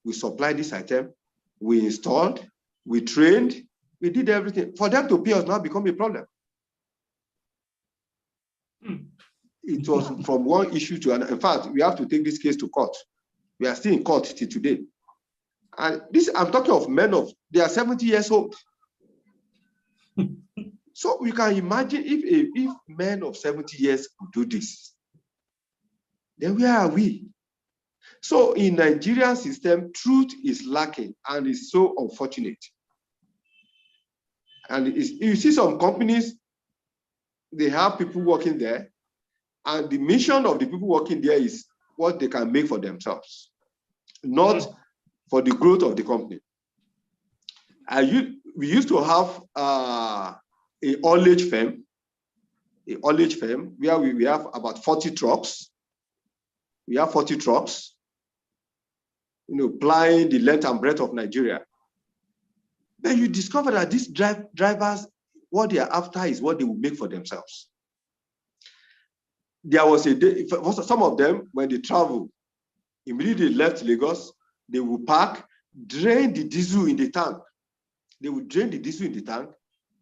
We supplied this item. We installed. We trained. We did everything. For them to pay us now become a problem. It was from one issue to another. In fact, we have to take this case to court. We are still in court till today. And this, I'm talking of men they are 70 years old. So we can imagine if men of 70 years could do this, then where are we? So in Nigerian system, truth is lacking and it's so unfortunate. And you see some companies, they have people working there, and the mission of the people working there is what they can make for themselves, not for the growth of the company. We used to have a haulage firm where we have about 40 trucks. We have 40 trucks, plying the length and breadth of Nigeria. Then you discover that these drivers, what they are after is what they will make for themselves. There was a day, for some of them, when they travel, immediately left Lagos, they will park, drain the diesel in the tank. They will drain the diesel in the tank,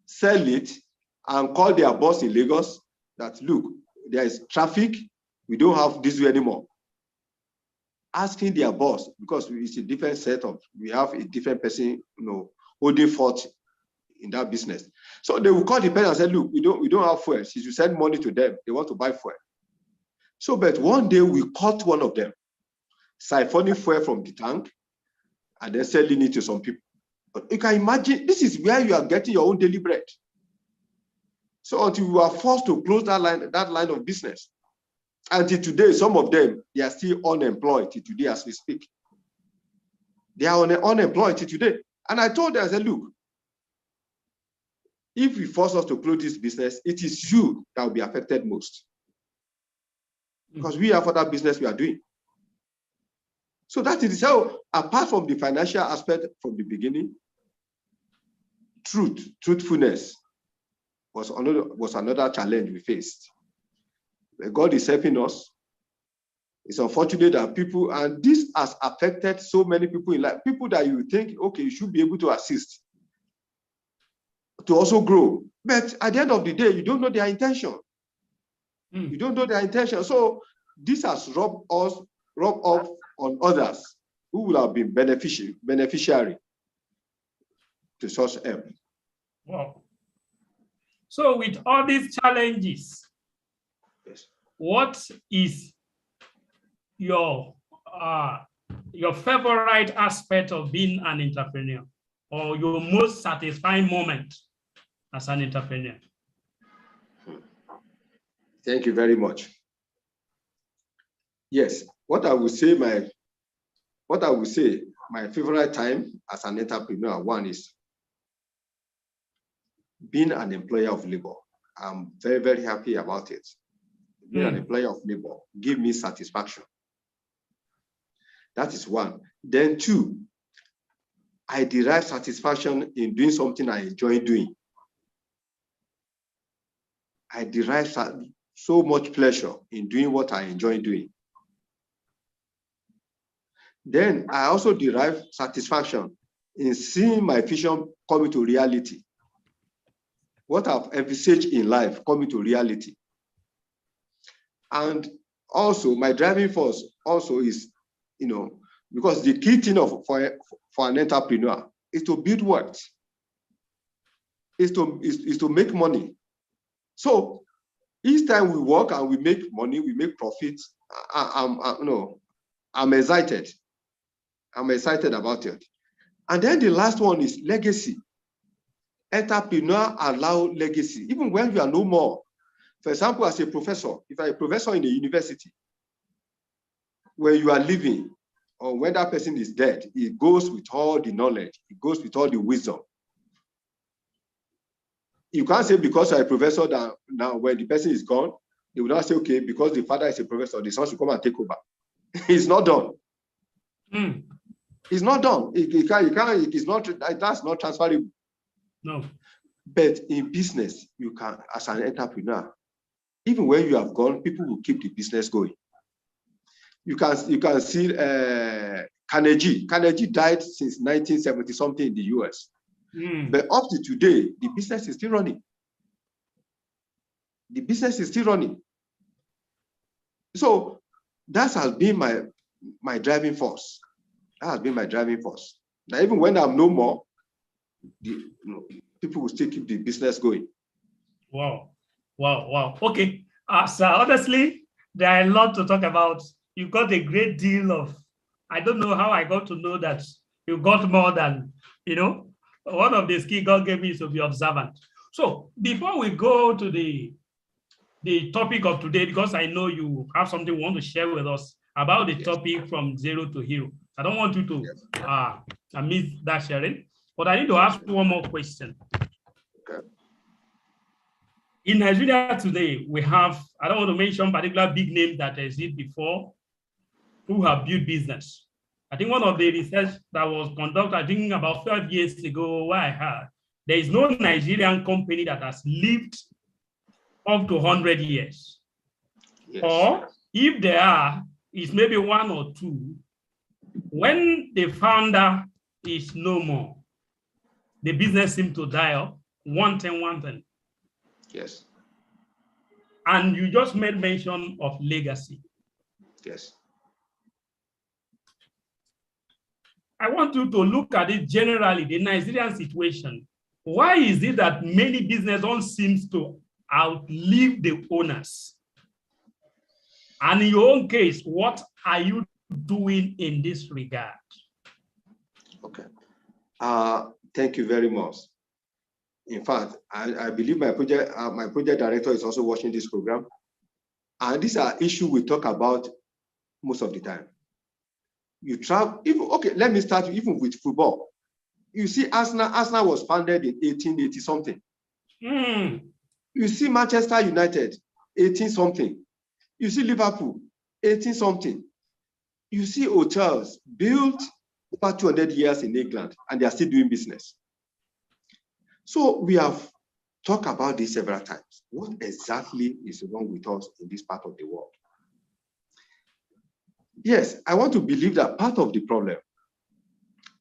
sell it, and call their boss in Lagos that, look, there is traffic, we don't have diesel anymore. Asking their boss, because it's a different setup, we have a different person, holding forth in that business. So they will call the person and say, look, we don't have fuel. Since you send money to them, they want to buy fuel. So, but one day we caught one of them siphoning fuel from the tank and then selling it to some people. But you can imagine, this is where you are getting your own daily bread. So until you are forced to close that line of business, until today, some of them, they are still unemployed till today as we speak. They are unemployed till today. And I told them, I said, look, if we force us to close this business, it is you that will be affected most. Because we have other business we are doing. So that is how, apart from the financial aspect from the beginning, truthfulness was another challenge we faced. But God is helping us. It's unfortunate that people, and this has affected so many people in life, people that you think, okay, you should be able to assist to also grow. But at the end of the day, you don't know their intention. You don't know their intention. So this has rubbed off on others who will have been beneficiary to such help. Wow. So with all these challenges, yes, what is your favorite aspect of being an entrepreneur, or your most satisfying moment as an entrepreneur? Thank you very much. Yes, what I would say what I would say, my favorite time as an entrepreneur, one is being an employer of labor. I'm very, very happy about it. Being an employer of labor give me satisfaction. That is one. Then two, I derive satisfaction in doing something I enjoy doing. I derive so much pleasure in doing what I enjoy doing. Then I also derive satisfaction in seeing my vision coming to reality. What I've envisaged in life coming to reality. And also my driving force also is, because the key thing for an entrepreneur is to build wealth, is to make money. So each time we work and we make money, we make profits, I'm excited. I'm excited about it. And then the last one is legacy. Entrepreneur allow legacy, even when you are no more. For example, as a professor, if you're a professor in a university, where you are living, or when that person is dead, it goes with all the knowledge, it goes with all the wisdom. You can't say because you're a professor that now when the person is gone, they will not say, okay, because the father is a professor, the son should come and take over. It's not done. It's not done. That's not transferable. No. But in business, you can, as an entrepreneur, even when you have gone, people will keep the business going. You can see Carnegie. Carnegie died since 1970 something in the US. But up to today, the business is still running. The business is still running. So that has been my driving force. That has been my driving force. Now, even when I'm no more, people will still keep the business going. Wow. Okay. So honestly, there are a lot to talk about. You got a great deal of, I don't know how I got to know that you got more than, one of the skills God gave me is to be observant. So before we go to the topic of today, because I know you have something you want to share with us about the topic from zero to hero. I don't want you to miss that sharing, but I need to ask one more question. Okay. In Nigeria today, we have, I don't want to mention particular big names that exist before, who have built business. I think one of the research that was conducted, I think about 12 years ago, where I heard, there is no Nigerian company that has lived up to 100 years. Yes. Or if there are, it's maybe one or two. When the founder is no more, the business seems to die off. One thing. Yes. And you just made mention of legacy. Yes. I want you to look at it generally, the Nigerian situation. Why is it that many businesses don't seem to outlive the owners? And in your own case, what are you doing in this regard? Okay. Thank you very much. In fact, I believe my project director is also watching this program. And these are issues we talk about most of the time. You travel, let me start even with football. You see, Arsenal was founded in 1880 something. You see Manchester United, 18 something. You see Liverpool, 18 something. You see hotels built over 200 years in England, and they are still doing business. So we have talked about this several times. What exactly is wrong with us in this part of the world? Yes, I want to believe that part of the problem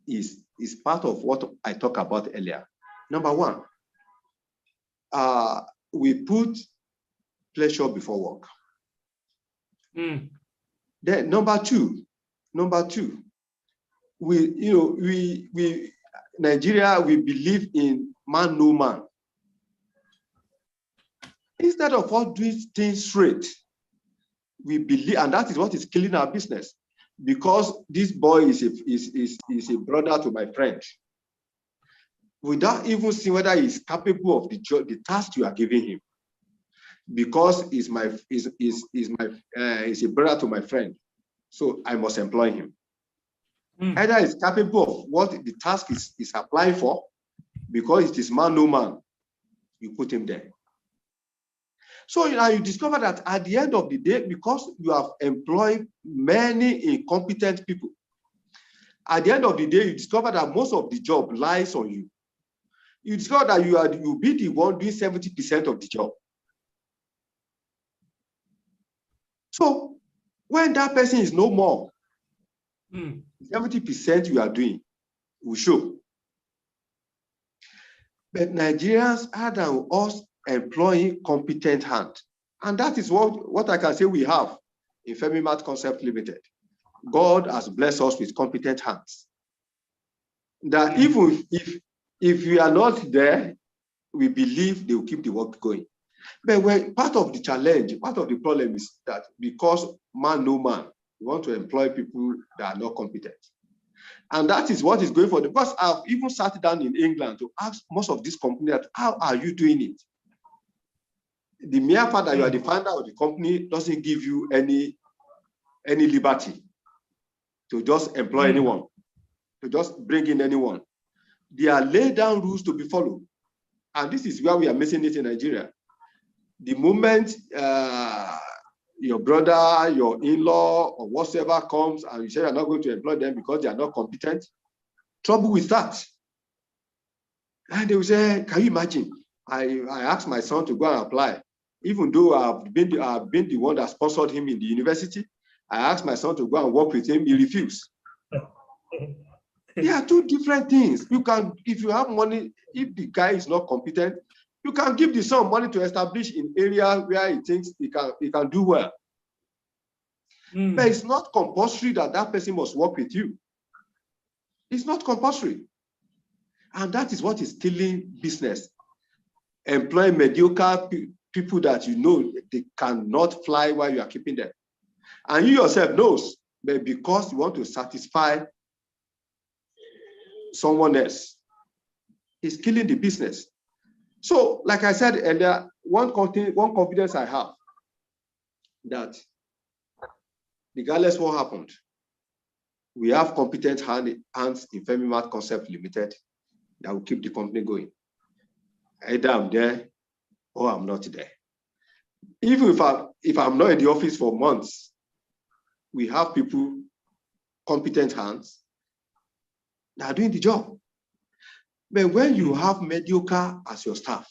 is part of what I talked about earlier. Number one, we put pleasure before work. Then number two, we Nigeria, we believe in man no man. Instead of all doing things straight, we believe, and that is what is killing our business, because this boy is a brother to my friend, without even seeing whether he's capable of the task you are giving him, because he's a brother to my friend, so I must employ him. Either is capable of what the task is applying for, because it is man, no man, you put him there. So now you discover that at the end of the day, because you have employed many incompetent people, at the end of the day, you discover that most of the job lies on you. You discover that you'll be the one doing 70% of the job. So when that person is no more, 70% you are doing will show. But Nigerians are than us employing competent hand. And that is what I can say we have in FemiMart Concept Limited. God has blessed us with competent hands. That even if we are not there, we believe they will keep the work going. But part of the challenge, part of the problem is that because man, no man, we want to employ people that are not competent. And that is what is going for. Because I've even sat down in England to ask most of these companies, how are you doing it? The mere fact that you are the founder of the company doesn't give you any liberty to just employ anyone, to just bring in anyone. There are laid down rules to be followed. And this is where we are missing it in Nigeria. The moment your brother, your in-law, or whatever comes and you say you're not going to employ them because they are not competent, trouble will start. And they will say, can you imagine? I asked my son to go and apply. Even though I've been the one that sponsored him in the university, I asked my son to go and work with him, he refused. There are two different things. You can, if you have money, if the guy is not competent, you can give the son money to establish in areas where he thinks he can do well. But it's not compulsory that that person must work with you. It's not compulsory. And that is what is killing business. Employ mediocre people that you know they cannot fly while you are keeping them. And you yourself knows, but because you want to satisfy someone else, it's killing the business. So, like I said earlier, one confidence I have that regardless what happened, we have competent hands in FemiMart Concept Limited that will keep the company going. Either I'm there or I'm not there. Even if I'm not in the office for months, we have people, competent hands, that are doing the job. But when you have mediocre as your staff,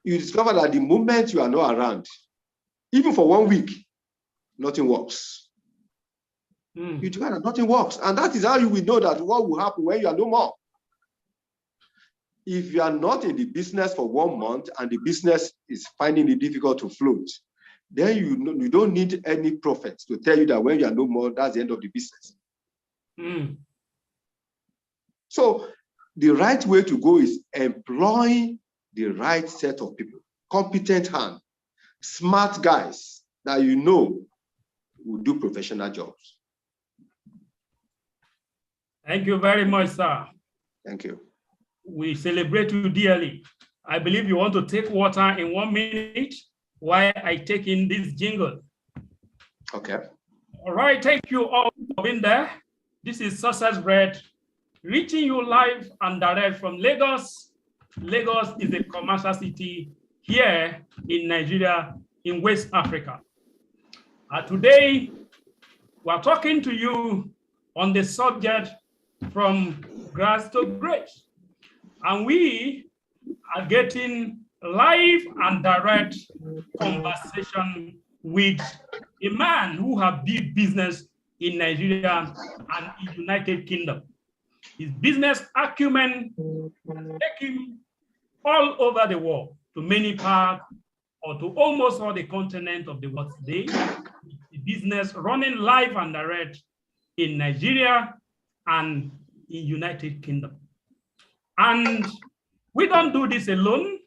you discover that the moment you are not around, even for 1 week, nothing works. You discover that nothing works. And that is how you will know that what will happen when you are no more. If you are not in the business for 1 month and the business is finding it difficult to float, then you don't need any prophets to tell you that when you are no more, that's the end of the business. So the right way to go is employing the right set of people, competent hands, smart guys that you know will do professional jobs. Thank you very much, sir. Thank you. We celebrate you dearly. I believe you want to take water in 1 minute while I take in this jingle. Okay. All right, thank you all for being there. This is Success Bread, reaching you live and direct from Lagos. Lagos is a commercial city here in Nigeria, in West Africa. Today, we're talking to you on the subject from grass to grace. And we are getting live and direct conversation with a man who has big business in Nigeria and in the United Kingdom. His business acumen take him all over the world, to many parts or to almost all the continent of the world today. The business running live and direct in Nigeria and in United Kingdom. And we don't do this alone.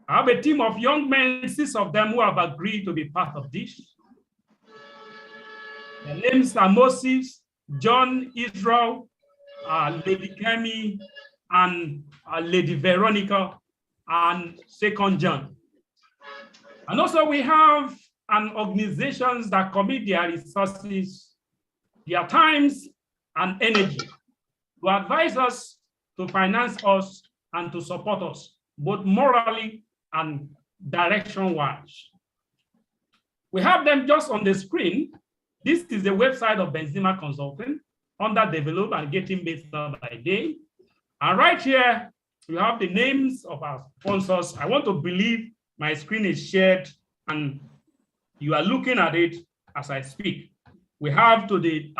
I have a team of young men, 6 of them who have agreed to be part of this. Their names are Moses, John, Israel, Lady Kemi, and Lady Veronica, and 2nd John. And also we have an organization that commit their resources their times and energy to advise us, to finance us, and to support us, both morally and direction-wise. We have them just on the screen. This is the website of Benzema Consulting, underdeveloped and getting better by day. And right here, we have the names of our sponsors. I want to believe my screen is shared and you are looking at it as I speak. We have to the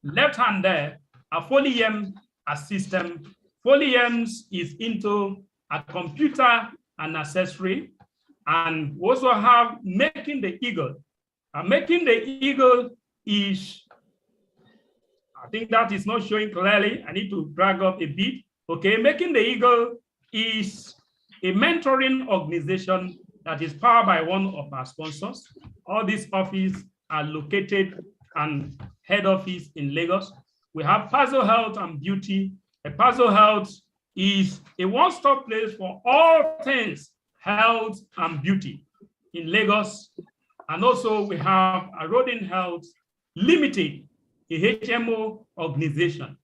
left hand there, a Foliem system. Foliems is into a computer and accessory. And we also have Making the Eagle. Making the Eagle is, I think that is not showing clearly. I need to drag up a bit. Okay, Making the Eagle is a mentoring organization that is powered by one of our sponsors. All these offices are located and head office in Lagos. We have Pazo Health and Beauty. Pazo Health is a one-stop place for all things health and beauty in Lagos. And also we have a Rodin Health Limited, a HMO organization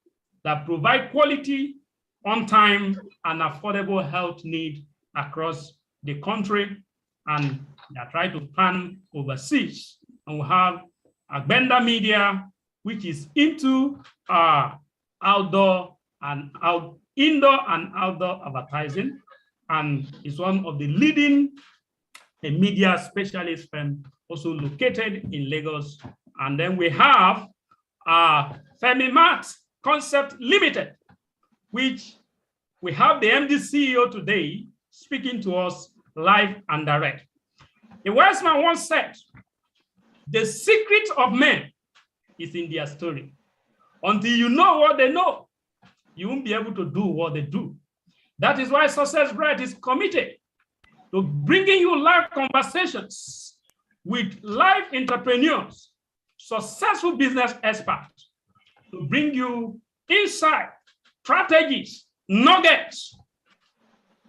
that provide quality, on-time, and affordable health need across the country. And they are trying to plan overseas. And we have Agbenda Media, which is into indoor and outdoor advertising, and is one of the leading media specialist firm, also located in Lagos. And then we have Femimat Concept Limited, which we have the MD CEO today speaking to us live and direct. A wise man once said, the secret of men is in their story. Until you know what they know, you won't be able to do what they do. That is why Success Bright is committed to bringing you live conversations with live entrepreneurs, successful business experts, to bring you insight, strategies, nuggets,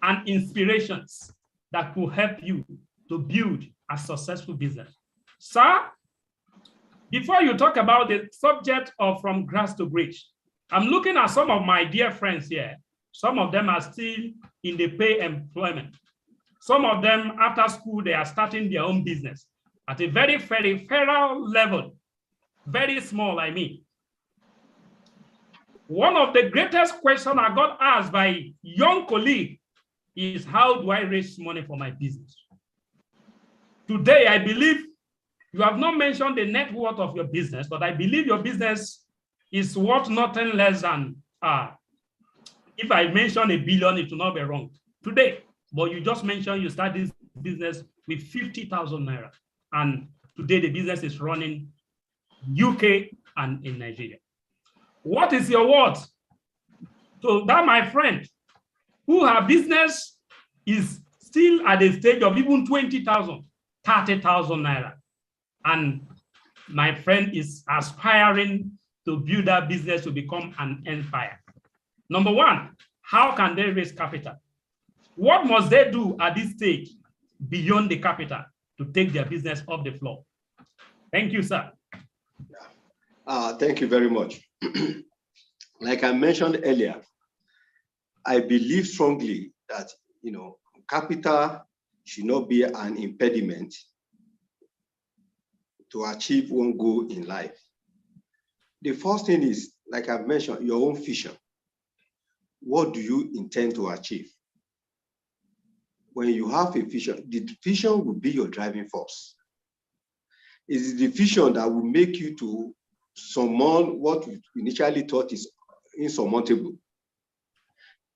and inspirations that will help you to build a successful business. Sir, before you talk about the subject of from grass to grace, I'm looking at some of my dear friends here. Some of them are still in the pay employment. Some of them, after school, they are starting their own business at a very peripheral level, very small, I mean. One of the greatest questions I got asked by a young colleague is, how do I raise money for my business? Today, I believe you have not mentioned the net worth of your business, but I believe your business is worth nothing less than, if I mention $1 billion, it will not be wrong today. But you just mentioned you start this business with 50,000 naira. And today the business is running UK and in Nigeria. What is your worth? So that my friend, who her business is still at the stage of even 20,000, 30,000 naira. And my friend is aspiring to build that business to become an empire. Number one, how can they raise capital? What must they do at this stage beyond the capital to take their business off the floor? Thank you, sir. Thank you very much. Like I mentioned earlier, I believe strongly that capital should not be an impediment to achieve one goal in life. The first thing is, like I've mentioned, your own vision. What do you intend to achieve? When you have a vision, the vision will be your driving force. It is the vision that will make you to summon what you initially thought is insurmountable.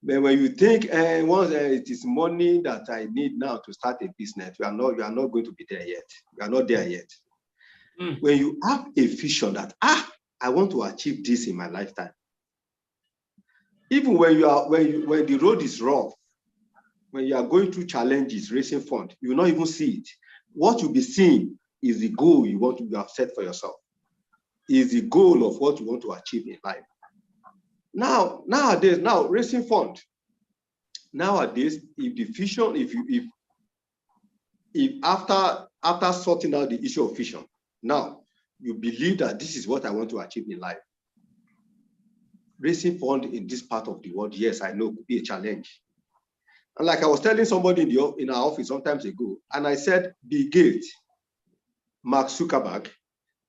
But when you think, once it is money that I need now to start a business, you are not going to be there yet. You are not there yet. When you have a vision that, I want to achieve this in my lifetime. Even when the road is rough, when you are going through challenges, raising funds, you will not even see it. What you'll be seeing is the goal you have set for yourself. Is the goal of what you want to achieve in life. Nowadays, raising funds. Nowadays, if the vision, if after sorting out the issue of vision, now you believe that this is what I want to achieve in life. Raising funds in this part of the world, yes, I know, could be a challenge. And like I was telling somebody in our office some time ago, and I said, Bill Gates, Mark Zuckerberg,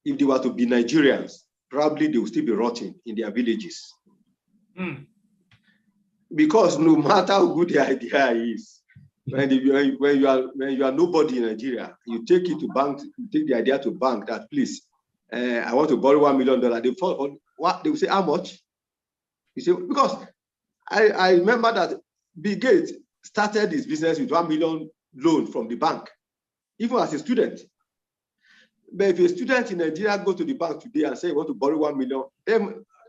if they were to be Nigerians, probably they will still be rotting in their villages. Because no matter how good the idea is, when you are nobody in Nigeria, you take it to bank, you take the idea to bank that please, I want to borrow $1 million. They will say, how much? You say, because I remember that Bill Gates started his business with $1 million loan from the bank, even as a student. But if a student in Nigeria go to the bank today and say you want to borrow $1 million,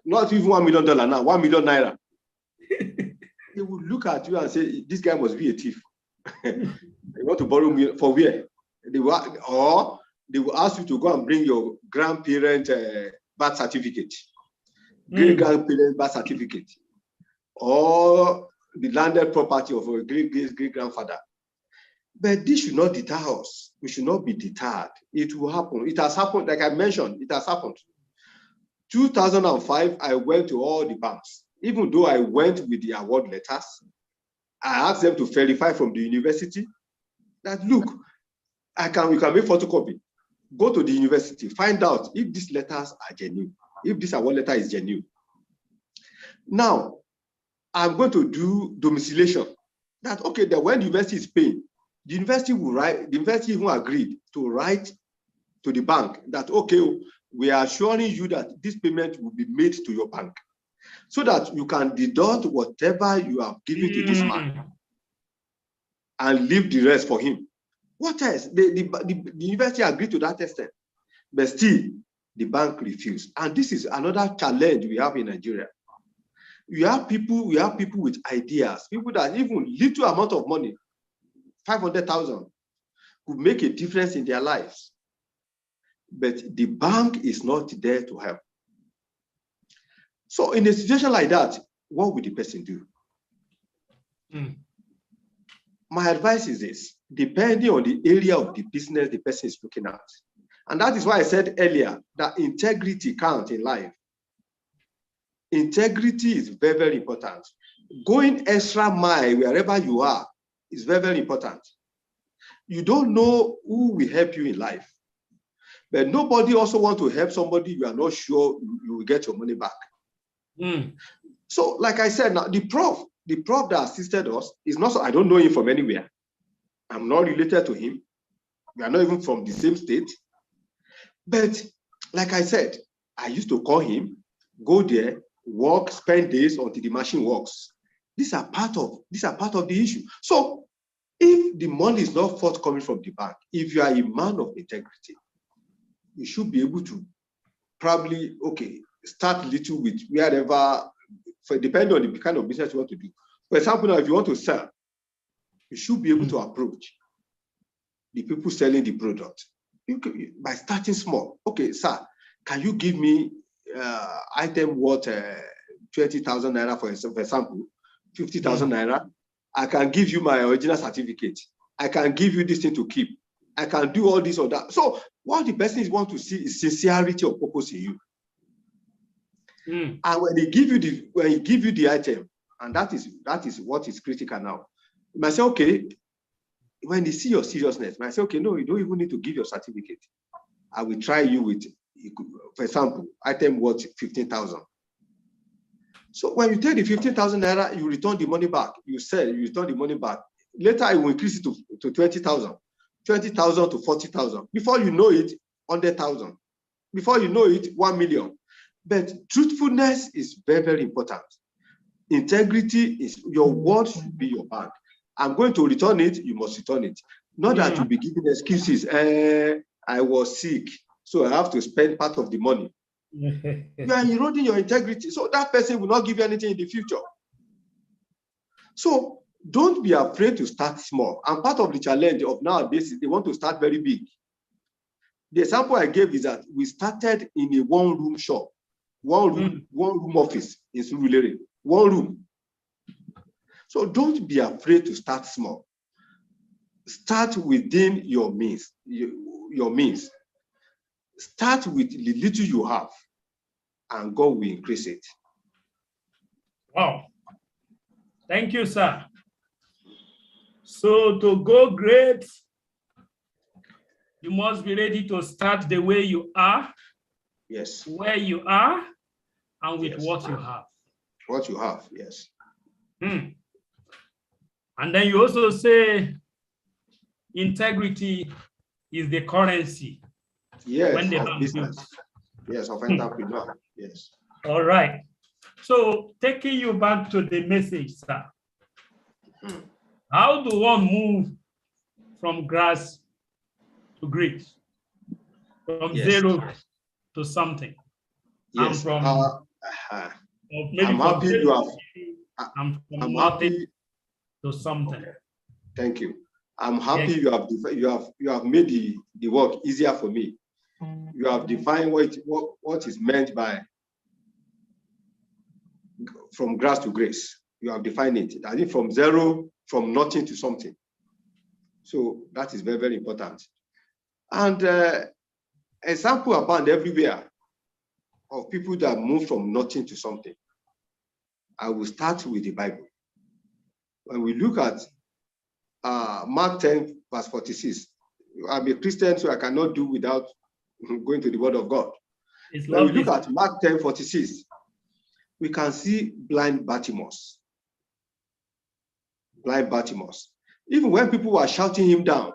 not even $1 million now, 1 million naira, they will look at you and say, this guy must be a thief. They want to borrow me for where? They will ask you to go and bring your grandparent birth certificate, great-grandparent birth certificate, or the landed property of a great-grandfather. But this should not deter us. We should not be deterred. It will happen. It has happened, like I mentioned, it has happened. 2005, I went to all the banks. Even though I went with the award letters, I asked them to verify from the university that, look, we can make photocopy. Go to the university, find out if these letters are genuine, if this award letter is genuine. Now, I'm going to do domiciliation. That, okay, that when the university is paying, the university will write, the university even agreed to write to the bank that, okay, we are assuring you that this payment will be made to your bank, so that you can deduct whatever you have given to this man and leave the rest for him. What else? The university agreed to that extent, but still the bank refused. And this is another challenge we have in Nigeria. We have people with ideas, people that even little amount of money, 500,000, could make a difference in their lives. But the bank is not there to help. So in a situation like that, what would the person do? My advice is this, depending on the area of the business the person is looking at. And that is why I said earlier that integrity counts in life. Integrity is very, very important. Going extra mile wherever you are is very, very important. You don't know who will help you in life. But nobody also wants to help somebody you are not sure you will get your money back. So, like I said, now the prof that assisted us is not, I don't know him from anywhere. I'm not related to him. We are not even from the same state. But like I said, I used to call him, go there, work, spend days until the machine works. These are part of the issue. So if the money is not forthcoming from the bank, if you are a man of integrity, you should be able to probably, okay, start little with wherever, depending on the kind of business you want to do. For example, now if you want to sell, you should be able to approach the people selling the product by starting small. Okay, sir, can you give me item worth 20,000 naira, for example, 50,000 naira? I can give you my original certificate. I can give you this thing to keep. I can do all this or that. So what the person wants to see is sincerity of purpose in you. And when he give you the item, and that is what is critical now. You might say, okay, when they see your seriousness, you might say, okay, no, you don't even need to give your certificate. I will try you with, for example, item worth 15,000. So when you take the 15,000 naira, you return the money back. You sell, you return the money back. Later, I will increase it to 20,000, 20,000 to 40,000. Before you know it, 100,000. Before you know it, 1 million. But truthfulness is very, very important. Integrity is, your word should be your bank. I'm going to return it, you must return it. Not that you'll be giving excuses. I was sick, so I have to spend part of the money. You are eroding your integrity. So that person will not give you anything in the future. So don't be afraid to start small. And part of the challenge of nowadays is they want to start very big. The example I gave is that we started in a one-room shop, one room office in Surulere, one room. So don't be afraid to start small. Start within your means. start with the little you have, and God will increase it. Wow. Thank you, sir. So to go great, you must be ready to start the way you are, Yes. where you are, and with Yes. what you have. What you have, yes. And then you also say integrity is the currency. Yes, when the of bank business. builds. Yes, of entrepreneur. Yes. All right. So taking you back to the message, sir. How do one move from grass to grace? From zero to something? Yes. I'm happy you have. I'm from I'm nothing happy to something. Okay. Thank you. I'm happy you have made the work easier for me. You have defined what is meant by from grass to grace. You have defined it. I think from zero, from nothing to something. So that is very, very important. And example abound everywhere of people that move from nothing to something. I will start with the Bible. When we look at Mark 10, verse 46, I'm a Christian, so I cannot do without going to the Word of God. When we look at Mark 10, 46, we can see blind Bartimaeus. Blind Bartimaeus. Even when people were shouting him down,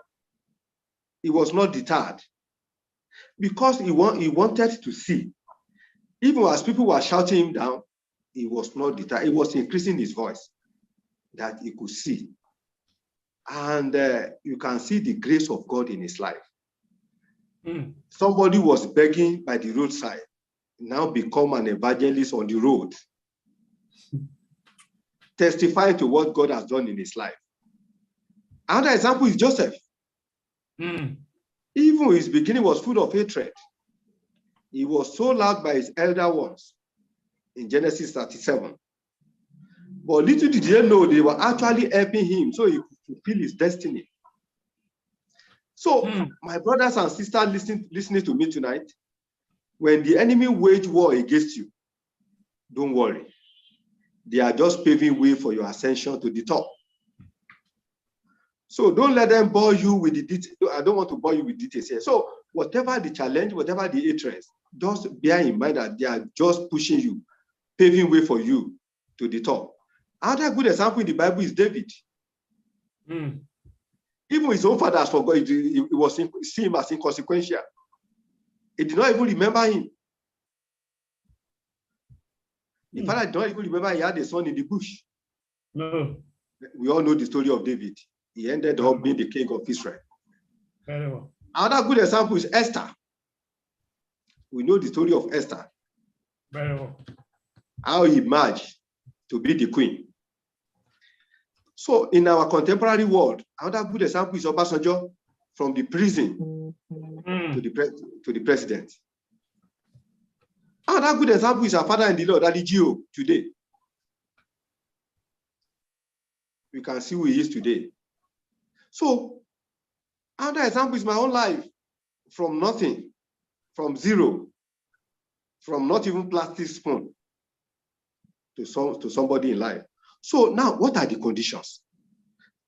he was not deterred because he wanted to see. Even as people were shouting him down, he was not deterred. He was increasing his voice that he could see. And you can see the grace of God in his life. Somebody was begging by the roadside, now become an evangelist on the road, testifying to what God has done in his life. Another example is Joseph. Even his beginning was full of hatred. He was so loved by his elder ones in Genesis 37. But little did they know they were actually helping him so he could fulfill his destiny. So, my brothers and sisters listening to me tonight, when the enemy wage war against you, don't worry. They are just paving way for your ascension to the top. So don't let them bore you with the details. I don't want to bore you with details here. So whatever the challenge, whatever the interest, just bear in mind that they are just pushing you, paving way for you to the top. Another good example in the Bible is David. Even his own father forgot. It was see him as inconsequential. He did not even remember him. The father did not even remember he had a son in the bush. No. We all know the story of David. He ended up being the king of Israel. Very well. Another good example is Esther. We know the story of Esther. Very well. How he emerged to be the queen. So in our contemporary world, another good example is Obasanjo, from the prison to the president. Another good example is our father in the Lord, Ali Gio, today. You can see who he is today. So another example is my own life, from nothing, from zero, from not even plastic spoon to somebody in life. So now, what are the conditions?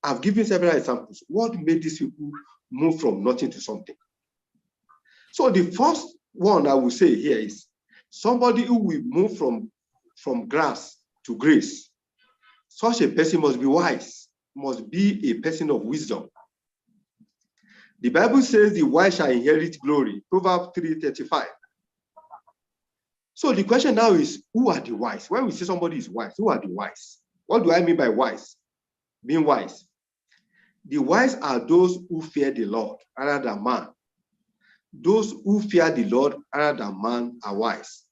I've given several examples. What made these people move from nothing to something? So the first one I will say here is somebody who will move from grass to grace. Such a person must be wise, must be a person of wisdom. The Bible says the wise shall inherit glory, Proverbs 3:35. So the question now is, who are the wise? When we say somebody is wise, who are the wise? What do I mean by wise? Being wise. The wise are those who fear the Lord rather than man. Those who fear the Lord rather than man are wise.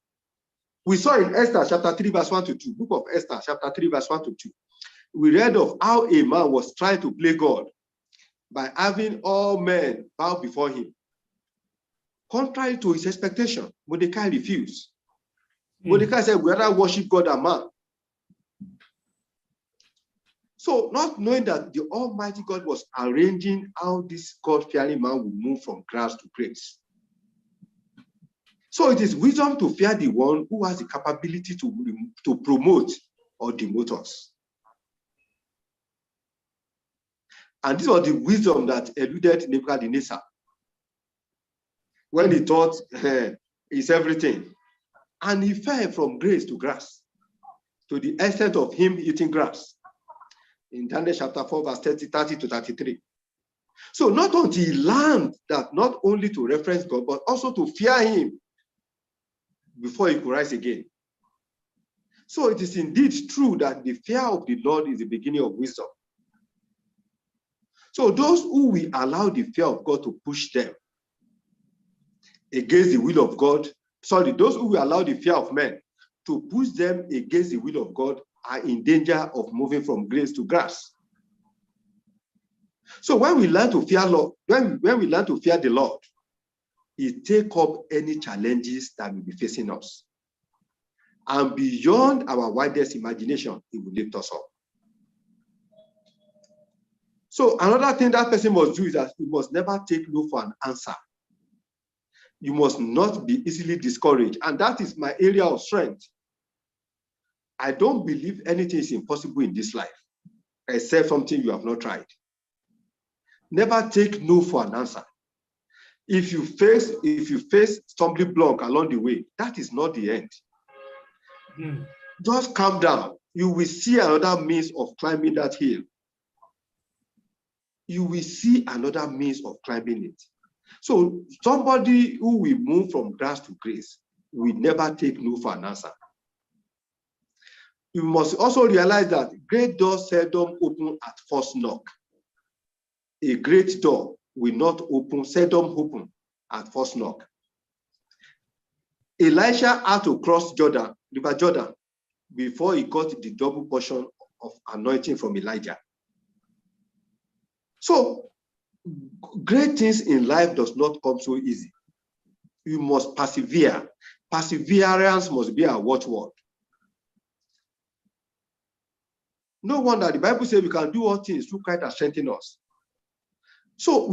We saw in Esther chapter 3 verse 1 to 2, book of Esther chapter 3 verse 1 to 2. We read of how a man was trying to play God by having all men bow before him. Contrary to his expectation, Mordecai refused. Mordecai said, we rather worship God than man. So, not knowing that the Almighty God was arranging how this God-fearing man would move from grass to grace. So it is wisdom to fear the one who has the capability to promote or demote us. And this was the wisdom that eluded Nebuchadnezzar when he thought it's everything. And he fell from grace to grass, to the extent of him eating grass. In Daniel chapter 4, verse 30 to 33. So not until he learned that not only to reference God, but also to fear him before he could rise again. So it is indeed true that the fear of the Lord is the beginning of wisdom. So those who will allow the fear of God to push them against the will of God, those who will allow the fear of men to push them against the will of God are in danger of moving from grace to grass. So when we learn to fear Lord, when we learn to fear the Lord, He take up any challenges that will be facing us. And beyond our widest imagination, He will lift us up. So another thing that person must do is that he must never take no for an answer. You must not be easily discouraged. And that is my area of strength. I don't believe anything is impossible in this life, except something you have not tried. Never take no for an answer. If you face stumbling block along the way, that is not the end. Just calm down. You will see another means of climbing that hill. You will see another means of climbing it. So somebody who will move from grass to grace will never take no for an answer. You must also realize that great doors seldom open at first knock. A great door will not open, seldom open at first knock. Elisha had to cross River Jordan, before he got the double portion of anointing from Elijah. So, great things in life does not come so easy. You must persevere. Perseverance must be our watchword. No wonder the Bible says we can do all things through Christ that strengthens us. So,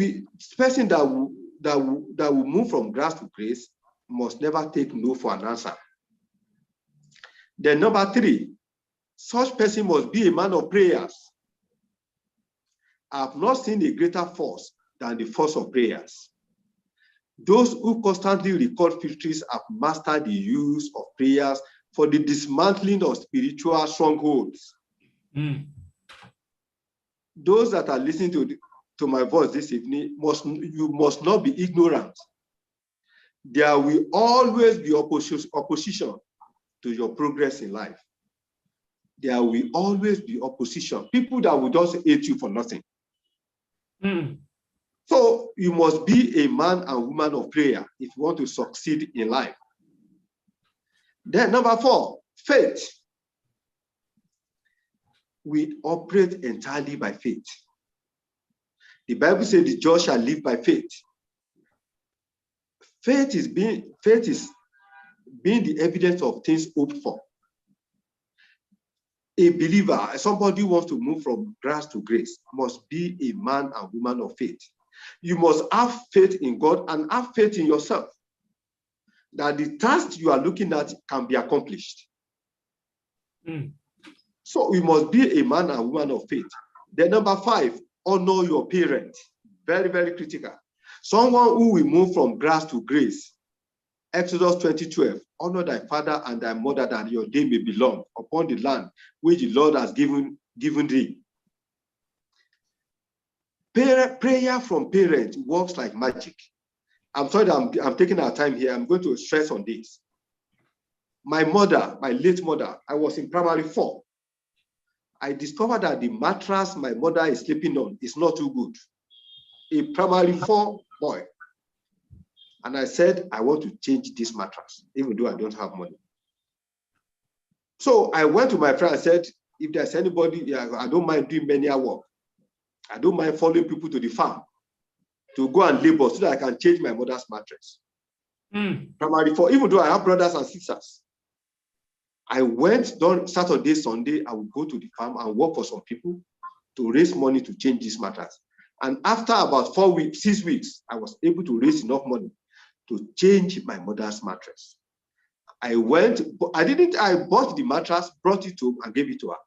person that will move from grass to grace must never take no for an answer. Then number 3, such person must be a man of prayers. I have not seen a greater force than the force of prayers. Those who constantly record victories have mastered the use of prayers for the dismantling of spiritual strongholds. Those that are listening to my voice this evening, you must not be ignorant. There will always be opposition to your progress in life. There will always be opposition. People that will just hate you for nothing. So you must be a man and woman of prayer if you want to succeed in life. Then number 4, faith. We operate entirely by faith. The Bible says the just shall live by faith. Faith is being the evidence of things hoped for. A believer, somebody who wants to move from grass to grace, must be a man and woman of faith. You must have faith in God and have faith in yourself, that the task you are looking at can be accomplished. So we must be a man and woman of faith. Then number 5, honor your parents. Very, very critical. Someone who will move from grass to grace. Exodus 20:12, honor thy father and thy mother, that your day may be long upon the land which the Lord has given thee. Prayer from parents works like magic. I'm sorry that I'm taking our time here. I'm going to stress on this. My mother, my late mother, I was in primary 4. I discovered that the mattress my mother is sleeping on is not too good. A primary 4 boy. And I said, I want to change this mattress, even though I don't have money. So I went to my friend and said, if there's anybody, I don't mind doing manual work. I don't mind following people to the farm to go and labor so that I can change my mother's mattress. Primary 4, even though I have brothers and sisters. I went on Saturday, Sunday, I would go to the farm and work for some people to raise money to change this mattress. And after about 4 weeks, 6 weeks, I was able to raise enough money to change my mother's mattress. I bought the mattress, brought it home and gave it to her.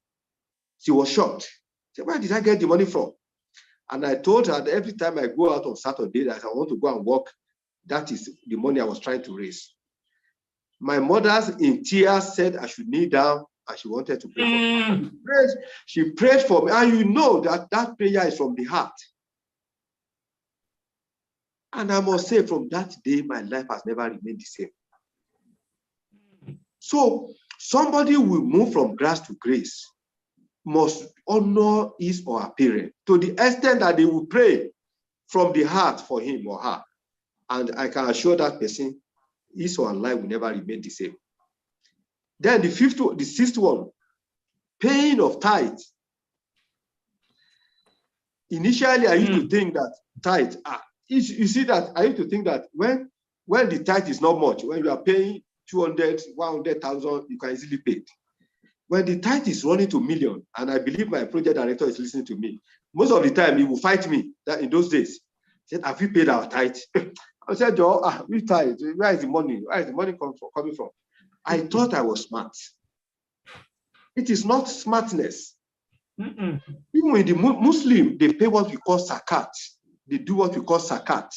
She was shocked. She said, where did I get the money from? And I told her that every time I go out on Saturday that I want to go and work, that is the money I was trying to raise. My mother in tears said I should kneel down and she wanted to pray for me. She prayed for me, and you know that prayer is from the heart. And I must say, from that day, my life has never remained the same. So somebody will move from grace to grace, must honor his or her parent to the extent that they will pray from the heart for him or her. And I can assure that person, his or her life will never remain the same. Then the sixth one, paying of tithe. Initially, I used to think that tithe, you see that I used to think that when the tithe is not much, when you are paying 200, 100,000, you can easily pay it. When the tithe is running to million, and I believe my project director is listening to me, most of the time he will fight me that in those days. He said, have you paid our tithe? I said, Joe, we tithe. Where is the money? Where is the money coming from? I thought I was smart. It is not smartness. Even in the Muslim, they pay what we call zakat. They do what we call zakat.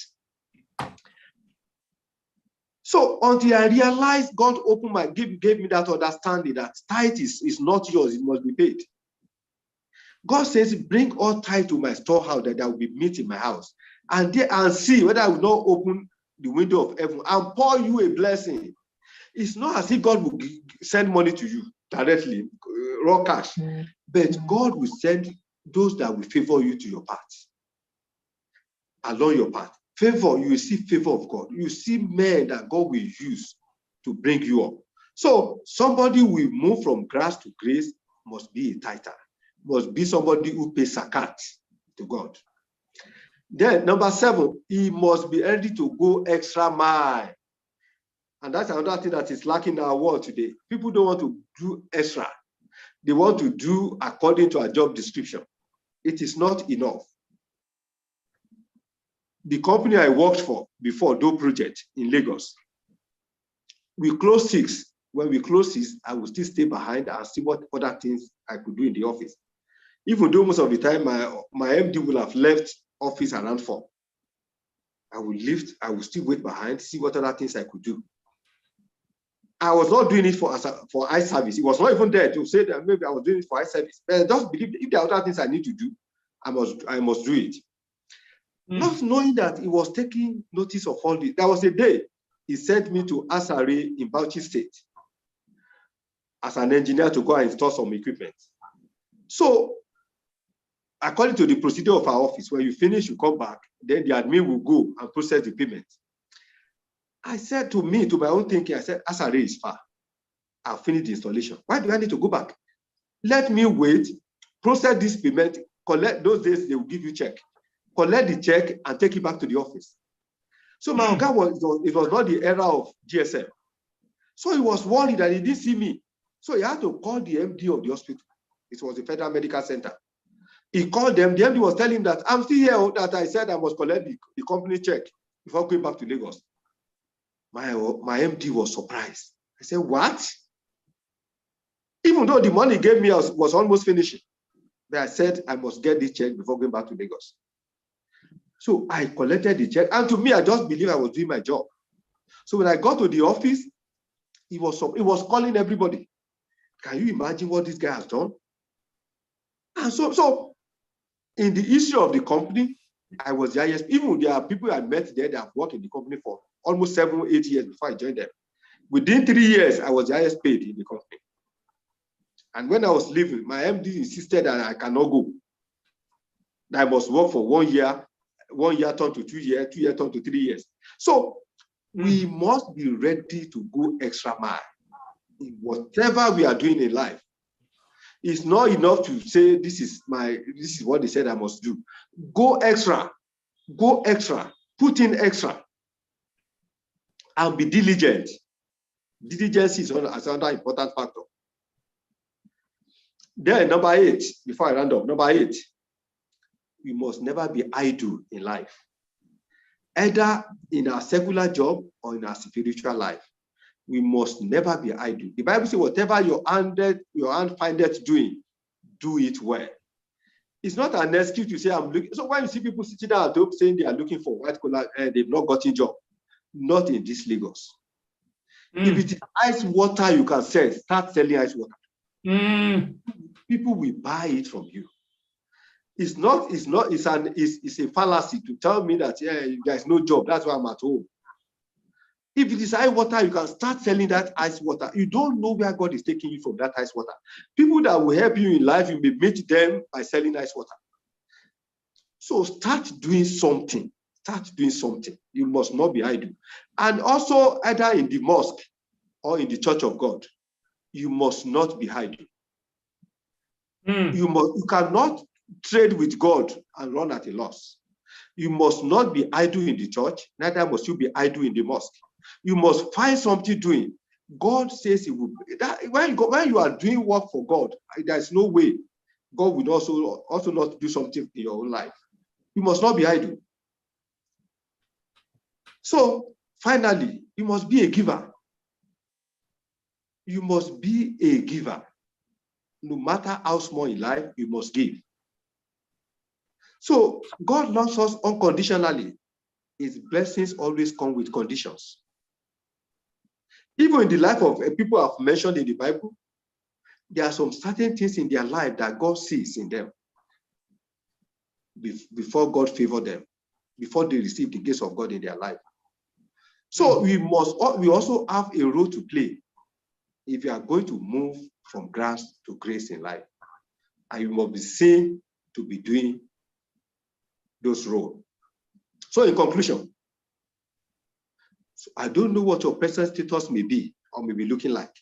So until I realized, God opened gave me that understanding that tithe is not yours, it must be paid. God says, bring all tithe to my storehouse that there will be meat in my house. And see whether I will not open the window of heaven and pour you a blessing. It's not as if God will send money to you directly, raw cash. But God will send those that will favor you to your path, along your path. Favor, you will see favor of God. You see men that God will use to bring you up. So somebody will move from grace to grace must be a tither, must be somebody who pays zakat to God. Then number 7, he must be ready to go extra mile. And that's another thing that is lacking in our world today. People don't want to do extra. They want to do according to a job description. It is not enough. The company I worked for before, Do Project in Lagos, we closed 6. When we closed 6, I would still stay behind and see what other things I could do in the office. Even though most of the time my MD will have left office around 4. I will still wait behind, see what other things I could do. I was not doing it for eye service. It was not even there to say that maybe I was doing it for eye service. But I just believe if there are other things I need to do, I must do it. Not knowing that he was taking notice of all this. There was a day he sent me to Asari in Bauchi State as an engineer to go and install some equipment. So, according to the procedure of our office, when you finish, you come back, then the admin will go and process the payment. I said to my own thinking, I said, Asari is far. I'll finish the installation. Why do I need to go back? Let me wait, process this payment, collect those days, they will give you check. Collect the check and take it back to the office. So my guy it was not the era of GSM. So he was worried that he didn't see me. So he had to call the MD of the hospital. It was the Federal Medical Center. He called them. The MD was telling him that I'm still here, that I said I must collect the company check before going back to Lagos. My MD was surprised. I said, what? Even though the money he gave me was almost finishing. But I said I must get this check before going back to Lagos. So I collected the check, and to me, I just believed I was doing my job. So when I got to the office, he was calling everybody. Can you imagine what this guy has done? And so in the history of the company, I was the highest. Even there are people I met there that have worked in the company for almost 7 or 8 years before I joined them. Within 3 years, I was the highest paid in the company. And when I was leaving, my MD insisted that I cannot go. That I must work for 1 year. 1 year turned to 2 years, 2 years turned to 3 years. So we must be ready to go extra mile in whatever we are doing in life. It's not enough to say this is what they said I must do. Go extra, put in extra, and be diligent. Diligence is another important factor. Then number 8, before I round up, number 8. We must never be idle in life. either in our secular job or in our spiritual life. We must never be idle. The Bible says, whatever your hand findeth doing, do it well. It's not an excuse to say, I'm looking. So when you see people sitting down at home saying they are looking for white collar, they've not gotten a job, not in this Lagos. If it is ice water you can sell, start selling ice water. People will buy it from you. It's a fallacy to tell me that there's no job, that's why I'm at home. If it is ice water, you can start selling that ice water. You don't know where God is taking you from that ice water. People that will help you in life, you may meet them by selling ice water. So start doing something. Start doing something. You must not be idle. And also, either in the mosque or in the church of God, you must not be idle. You cannot trade with God and run at a loss. You must not be idle in the church, neither must you be idle in the mosque. You must find something doing. God says He will. When you are doing work for God, there is no way God will also not do something in your own life. You must not be idle. So finally, you must be a giver. You must be a giver. No matter how small in life, you must give. So God loves us unconditionally. His blessings always come with conditions. Even in the life of people I've mentioned in the Bible, there are some certain things in their life that God sees in them before God favored them, before they receive the grace of God in their life. So we also have a role to play if you are going to move from grace to grace in life. And you must be seen to be doing those roles. So in conclusion, I don't know what your present status may be or may be looking like.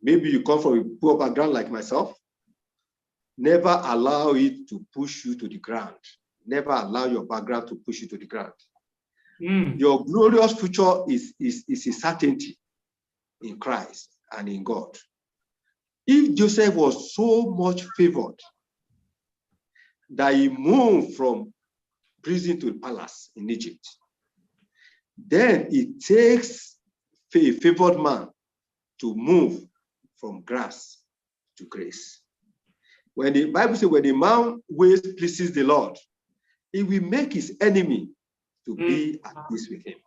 Maybe you come from a poor background like myself. Never allow it to push you to the ground. Never allow your background to push you to the ground. Your glorious future is a certainty in Christ and in God. If Joseph was so much favored that he moved from prison to the palace in Egypt, then it takes a favored man to move from grass to grace. When the Bible says, when the man ways pleases the Lord, he will make his enemy to be at peace with him.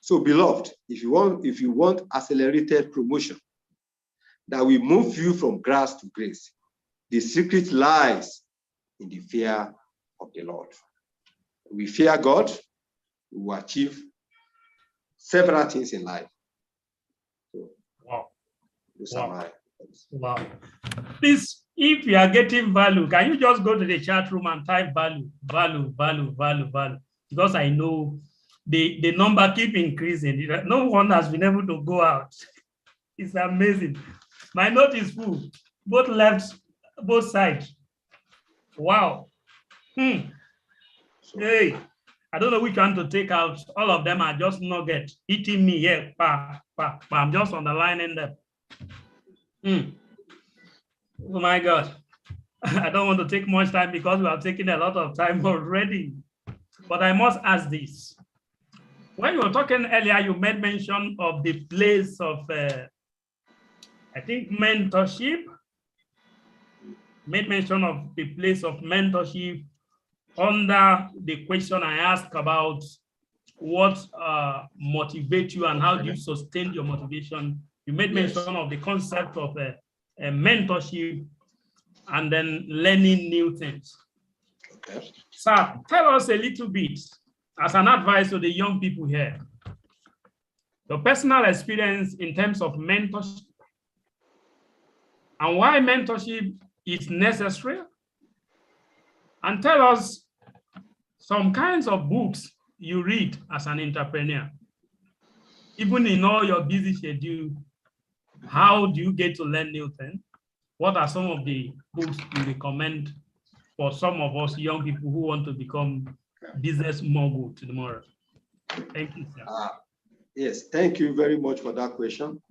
So, beloved, if you want accelerated promotion that will move you from grass to grace, the secret lies in the fear of the Lord. We fear God, we will achieve several things in life. So, wow. Those are my thoughts. Wow. Please, if you are getting value, can you just go to the chat room and type value? Because I know the number keep increasing. No one has been able to go out. It's amazing. My note is full, both left, both sides. Wow. Hey, I don't know which one to take out. All of them are just nugget eating me here. I'm just underlining them. Oh my God. I don't want to take much time because we have taken a lot of time already. But I must ask this. When you were talking earlier, you made mention of the place of, I think, mentorship. Made mention of the place of mentorship under the question I asked about what motivates you and how do you sustain your motivation. You made mention of the concept of a mentorship and then learning new things. Okay. Sir, tell us a little bit as an advice to the young people here, your personal experience in terms of mentorship and why mentorship is necessary, and tell us some kinds of books you read as an entrepreneur. Even in all your busy schedule, how do you get to learn new things? What are some of the books you recommend for some of us young people who want to become business mogul tomorrow? Thank you, sir. Yes, thank you very much for that question.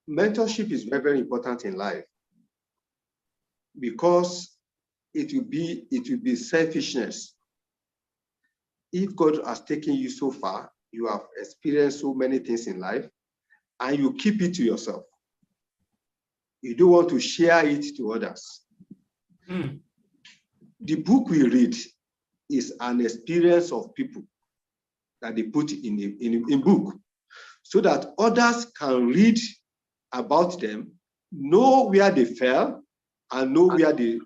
Mentorship is very, very important in life because it will be selfishness if God has taken you so far, you have experienced so many things in life, and you keep it to yourself. You don't want to share it to others. The book we read is an experience of people that they put in book, so that others can read about them, know where they fell, and know where they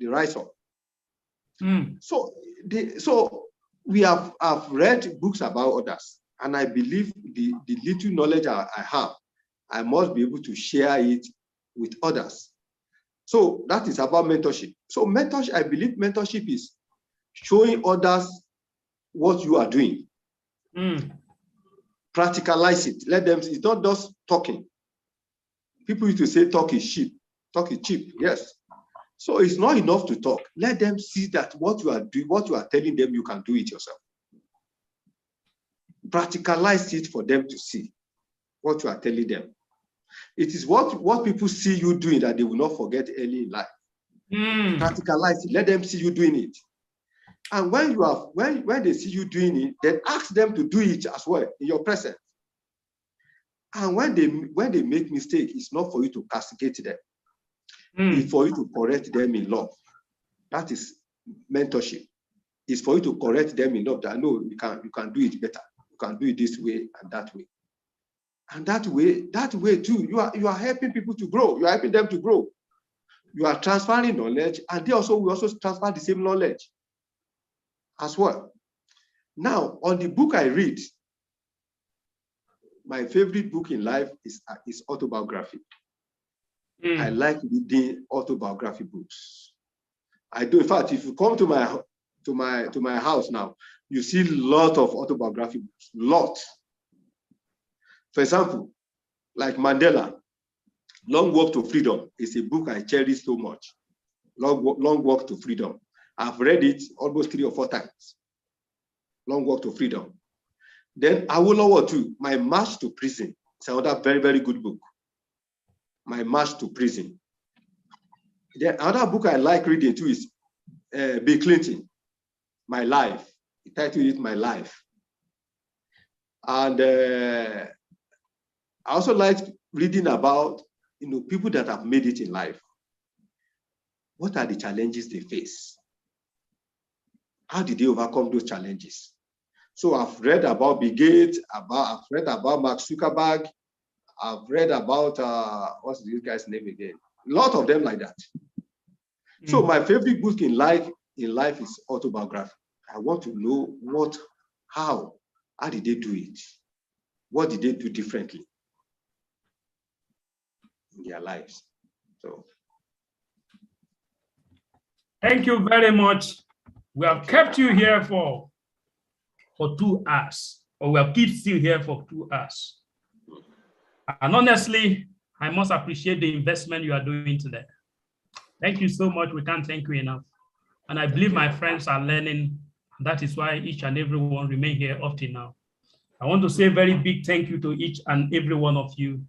rise up. So we have read books about others, and I believe the little knowledge I have, I must be able to share it with others. So that is about mentorship. So mentorship, I believe mentorship is showing others what you are doing. Practicalize it. Let them, it's not just talking. People used to say talk is cheap. Talk is cheap, yes. So it's not enough to talk. Let them see that what you are doing, what you are telling them, you can do it yourself. Practicalize it for them to see what you are telling them. It is what people see you doing that they will not forget early in life. Practicalize it. Let them see you doing it. And when they see you doing it, then ask them to do it as well in your presence. And when they make mistake, it's not for you to castigate them. It's for you to correct them in love. That is mentorship. It's for you to correct them in love. That no, you can do it better. You can do it this way and that way. And that way too, you are helping people to grow. You are helping them to grow. You are transferring knowledge, and we also transfer the same knowledge as well. Now, on the book I read, my favorite book in life is autobiography. I like reading autobiography books. I do. In fact, if you come to my house now, you see a lot of autobiography books. Lot. For example, like Mandela, Long Walk to Freedom is a book I cherish so much. Long Walk to Freedom. I've read it almost 3 or 4 times. Long Walk to Freedom. Then Awolowo too, My March to Prison. It's another very, very good book. My March to Prison. Then another book I like reading too is Bill Clinton, My Life. The title is My Life. And I also like reading about people that have made it in life. What are the challenges they face? How did they overcome those challenges? So I've read about Bill Gates, I've read about Mark Zuckerberg, I've read about what's this guy's name again? A lot of them like that. So my favorite book in life is autobiography. I want to know how did they do it? What did they do differently in their lives? So thank you very much. We have kept you here for 2 hours, or we have kept you here for 2 hours. And honestly, I must appreciate the investment you are doing today. Thank you so much. We can't thank you enough. And I believe my friends are learning. That is why each and every one remain here up till now. I want to say a very big thank you to each and every one of you.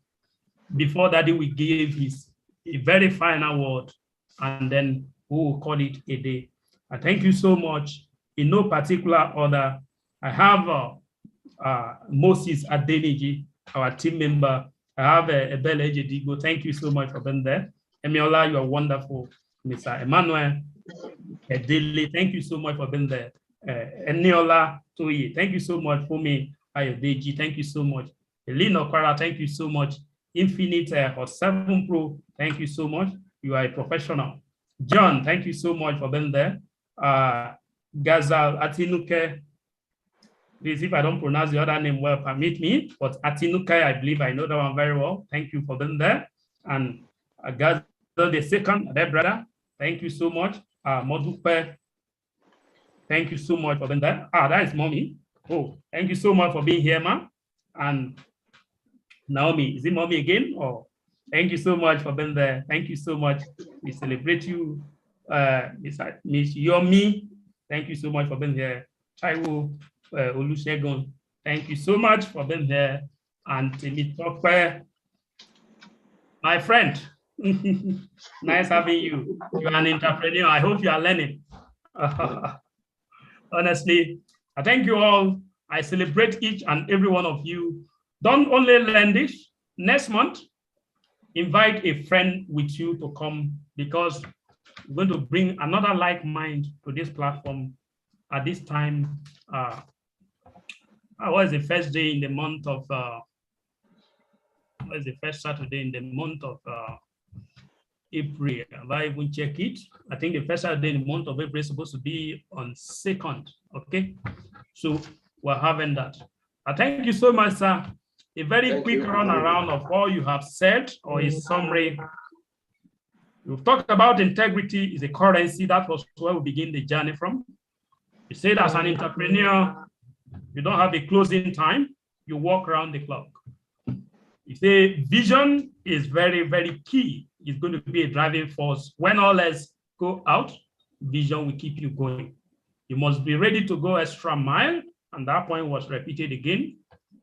Before Daddy will give a very final word, and then we will call it a day. I thank you so much. In no particular order, I have Moses Adeniji, our team member. I have Ebele Ejedigo. Thank you so much for being there. Emiola, you are wonderful. Mr. Emmanuel Edele, thank you so much for being there. Eniola Toye, thank you so much. For me, Ayodeji, thank you so much. Elena Okara, thank you so much. Infinite or 7 Pro, thank you so much. You are a professional. John, thank you so much for being there. Gazal Atinuke, please, if I don't pronounce the other name well, permit me, but Atinuke, I believe I know that one very well. Thank you for being there. And Gazal the second, their brother, thank you so much. Modupe, thank you so much for being there. That is Mommy. Oh, thank you so much for being here, ma. And Naomi, is it Mommy again? Oh, thank you so much for being there. Thank you so much. We celebrate you, Miss Yomi. Thank you so much for being here. Chaiwo Olusegun, thank you so much for being here. And Temitope, my friend, nice having you. You are an entrepreneur. I hope you are learning. Honestly, I thank you all. I celebrate each and every one of you. Don't only learn this. Next month, invite a friend with you to come, because we're going to bring another like mind to this platform at this time. Was the first day in the month of, was the first Saturday in the month of April? Have I even check it? I think the first Saturday in the month of April is supposed to be on 2nd, okay? So we're having that. I thank you so much, sir. A very quick run around of all you have said, or a summary. We've talked about integrity is a currency. That was where we begin the journey from. You said as an entrepreneur, you don't have a closing time, you walk around the clock. You say vision is very, very key. It's going to be a driving force. When all else go out, vision will keep you going. You must be ready to go extra mile, and that point was repeated again.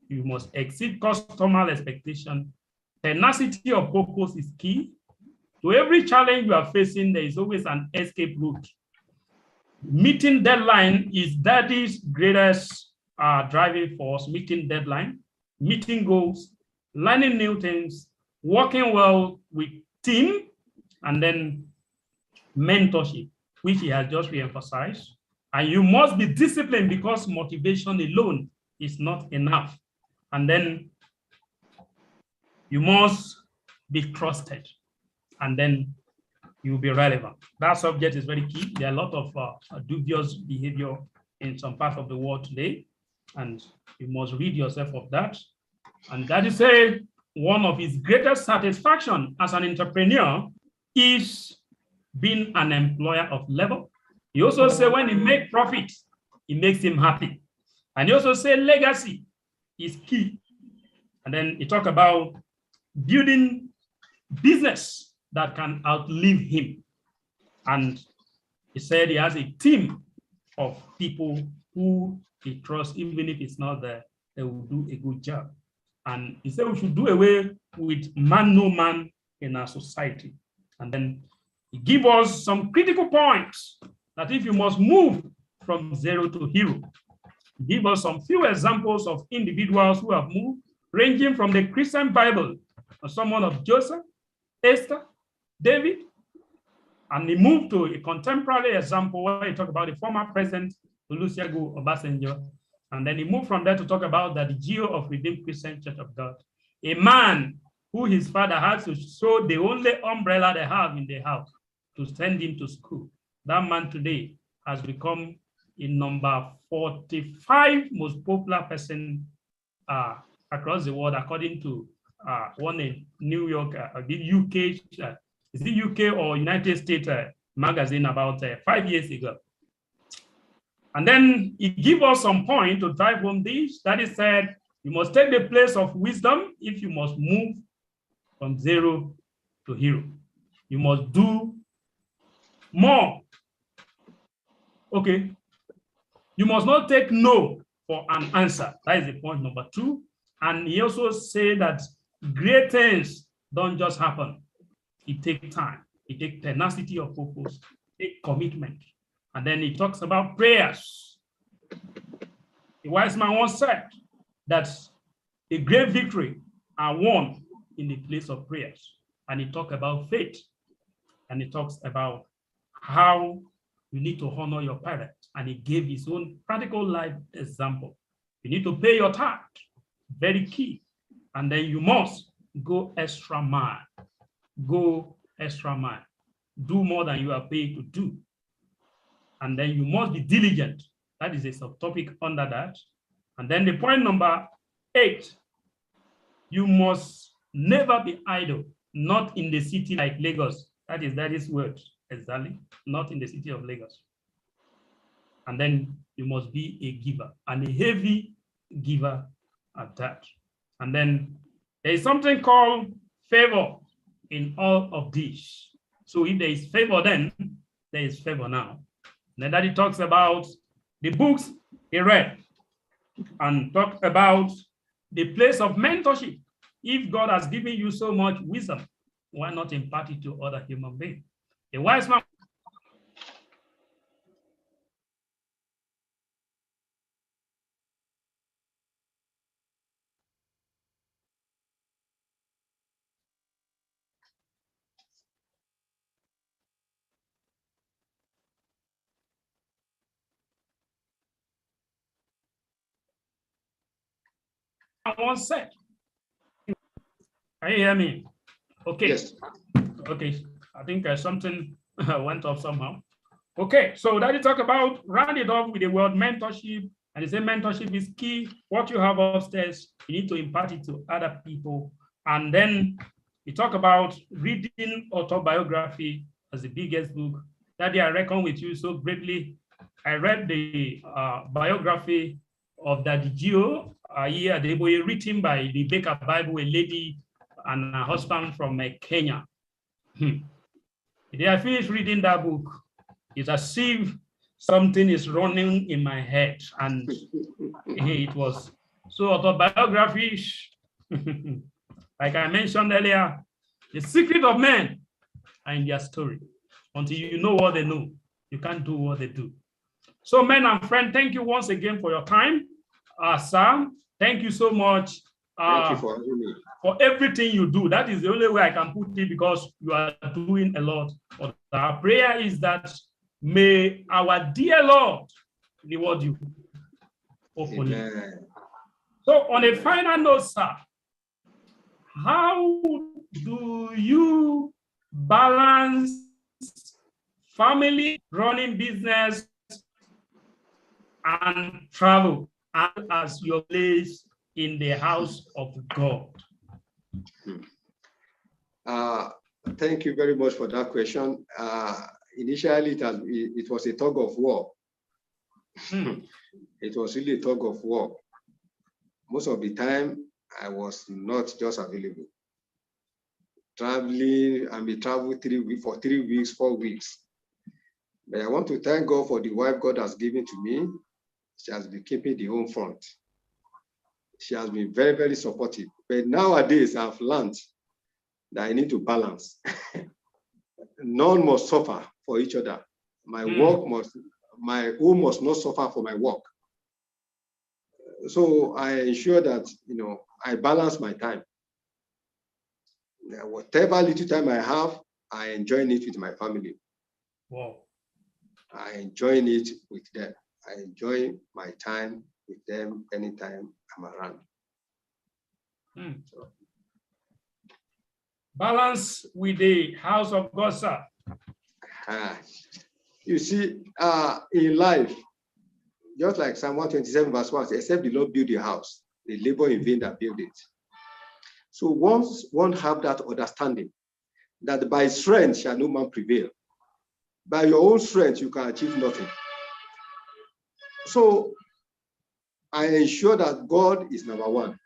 You must exceed customer expectation. Tenacity of purpose is key. To every challenge you are facing, there is always an escape route. Meeting deadline is daddy's greatest driving force. Meeting deadline, meeting goals, learning new things, working well with team, and then mentorship, which he has just re-emphasized. And you must be disciplined, because motivation alone is not enough. And then you must be trusted, and then you'll be relevant. That subject is very key. There are a lot of dubious behavior in some parts of the world today, and you must rid yourself of that. And that is one of his greatest satisfaction as an entrepreneur is being an employer of level. He also say when he makes profit, it makes him happy. And he also say legacy is key. And then he talk about building business that can outlive him. And he said he has a team of people who he trusts, even if it's not there, they will do a good job. And he said we should do away with man no man in our society. And then he give us some critical points that if you must move from zero to hero. Give us some few examples of individuals who have moved, ranging from the Christian Bible, someone of Joseph, Esther, David, and he moved to a contemporary example where he talked about the former president, Olusegun Obasanjo, and then he moved from there to talk about the GO of Redeemed Christian Church of God, a man who his father had to show the only umbrella they have in the house to send him to school. That man today has become a number 45 most popular person across the world, according to one in New York, the UK, is it UK or United States magazine about 5 years ago. And then he gives us some point to drive home this. That is said, you must take the place of wisdom if you must move from zero to hero. You must do more. Okay. You must not take no for an answer. That is the point number 2. And he also said that great things don't just happen. It takes time. It takes tenacity of purpose, it takes commitment. And then he talks about prayers. The wise man once said that a great victory are won in the place of prayers. And he talks about faith. And he talks about how you need to honor your parents. And he gave his own practical life example. You need to pay your tithe, very key. And then you must go extra mile. Go extra mile. Do more than you are paid to do. And then you must be diligent. That is a subtopic under that. And then the point number 8, you must never be idle, not in the city like Lagos. That is word, exactly, not in the city of Lagos. And then you must be a giver, and a heavy giver at that. And then there is something called favor in all of this. So if there is favor then, there is favor now. And then he talks about the books he read and talk about the place of mentorship. If God has given you so much wisdom, why not impart it to other human beings? A wise man one sec. Can you hear me? Okay. Yes. Okay. I think something went off somehow. Okay, so that you talk about, round it off with the word mentorship, and they say mentorship is key. What you have upstairs, you need to impart it to other people. And then you talk about reading autobiography as the biggest book. Daddy, I reckon with you so greatly. I read the biography of Daddy Gio here, they were written by the Baker Bible, a lady and her husband from Kenya. I finished reading that book. It's as if something is running in my head, and it was so autobiography. Like I mentioned earlier, the secret of men are in their story. Until you know what they know, you can't do what they do. So, men and friends, thank you once again for your time. Sam, thank you so much. Thank you for having me. For everything you do. That is the only way I can put it, because you are doing a lot. But our prayer is that may our dear Lord reward you openly. Amen. So on a final note, sir, how do you balance family, running business, and travel as your place in the house of God? Thank you very much for that question. Initially, it was a tug of war. It was really a tug of war. Most of the time, I was not just available. Traveling, I may travel for 3 weeks, 4 weeks. But I want to thank God for the wife God has given to me. She has been keeping the home front. She has been very, very supportive. But nowadays, I've learned that I need to balance. None must suffer for each other. My home must not suffer for my work. So I ensure that, I balance my time. Whatever little time I have, I enjoy it with my family. Wow. I enjoy it with them. I enjoy my time with them anytime I'm around. So. Balance with the house of God, sir. You see, in life, just like Psalm 127 verse 1 says, except the Lord build your house, they labor in vain that build it. So once one have that understanding, that by strength shall no man prevail, by your own strength you can achieve nothing. So I ensure that God is number one.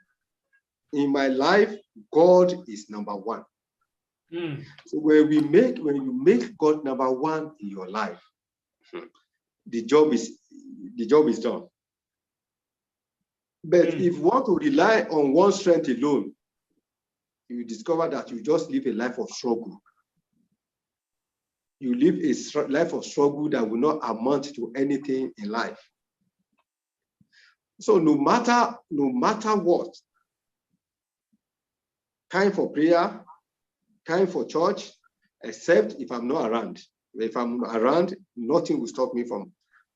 In my life, God is number one. So when you make God number one in your life, the job is done. But if you want to rely on one strength alone, you discover that you just live a life of struggle. You live a life of struggle that will not amount to anything in life. So no matter what, time for prayer, time for church, except if I'm not around. If I'm around, nothing will stop me from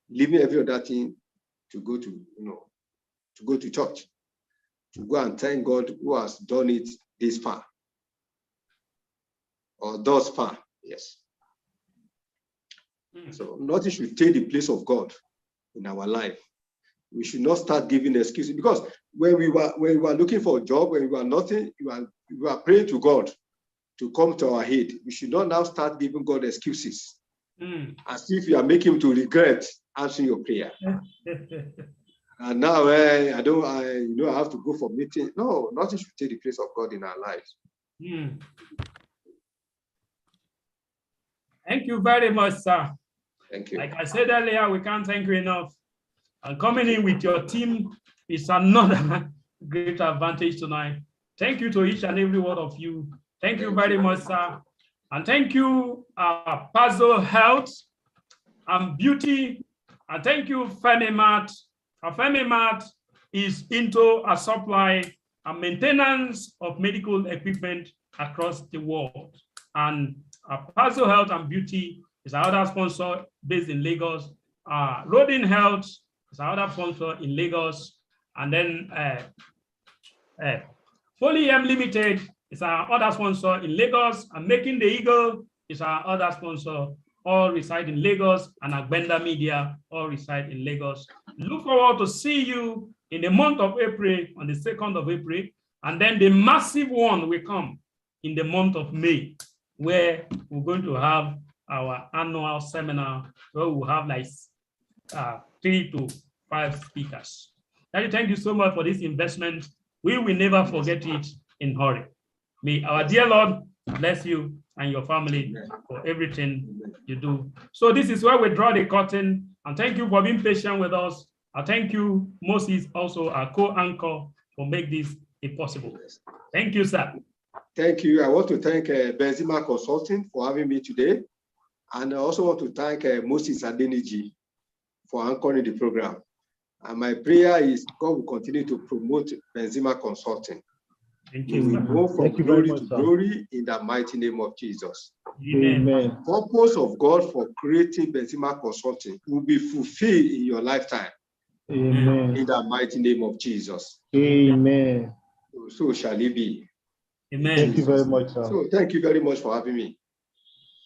leaving every other thing to go to church, to go and thank God who has done it this far, or thus far. Yes. So nothing should take the place of God in our life. We should not start giving excuses, because when we were looking for a job, when we were nothing, we were praying to God to come to our aid. We should not now start giving God excuses, as if you are making him to regret answering your prayer. And now I have to go for meeting. No, nothing should take the place of God in our lives. Thank you very much, sir. Thank you. Like I said earlier, we can't thank you enough. And coming in with your team is another great advantage tonight. Thank you to each and every one of you. Thank you very much, sir. And thank you, Puzzle Health and Beauty. And thank you, FemiMart. FemiMart is into a supply and maintenance of medical equipment across the world. And Puzzle Health and Beauty is another sponsor based in Lagos. Rodin Health is another sponsor in Lagos. And then Foley M Limited is our other sponsor in Lagos, and Making the Eagle is our other sponsor. All reside in Lagos, and Agbenda Media all reside in Lagos. Look forward to see you in the month of April, on the 2nd of April, and then the massive one will come in the month of May, where we're going to have our annual seminar, where we'll have like 3 to 5 speakers. Daddy, thank you so much for this investment. We will never forget it in hurry. May our dear Lord bless you and your family for everything you do. So this is where we draw the curtain, and thank you for being patient with us. I thank you, Moses, also our co-anchor, for make this possible. Thank you, sir. Thank you. I want to thank Benzema Consulting for having me today. And I also want to thank Moses Adeniji for anchoring the program. And my prayer is God will continue to promote Benzema Consulting. Thank you. We will go from glory to glory in the mighty name of Jesus. Amen. The purpose of God for creating Benzema Consulting will be fulfilled in your lifetime. Amen. In the mighty name of Jesus. Amen. So shall it be. Amen. Thank you very much, sir. So thank you very much for having me.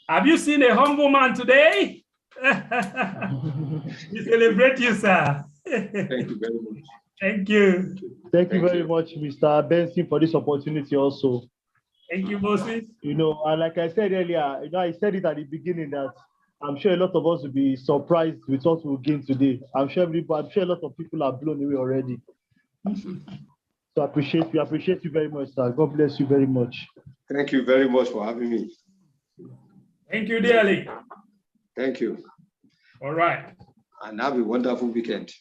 Have you seen a humble man today? We celebrate you, sir. Thank you very much. Thank you. Thank you very much, Mr. Benson, for this opportunity also. Thank you, Moses. You know, and like I said earlier, you know, I said it at the beginning that I'm sure a lot of us will be surprised with what we'll gain today. I'm sure a lot of people are blown away already. So we appreciate you very much, sir. God bless you very much. Thank you very much for having me. Thank you dearly. Thank you. All right. And have a wonderful weekend.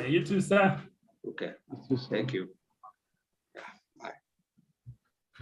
You too, sir. Okay. Thank you.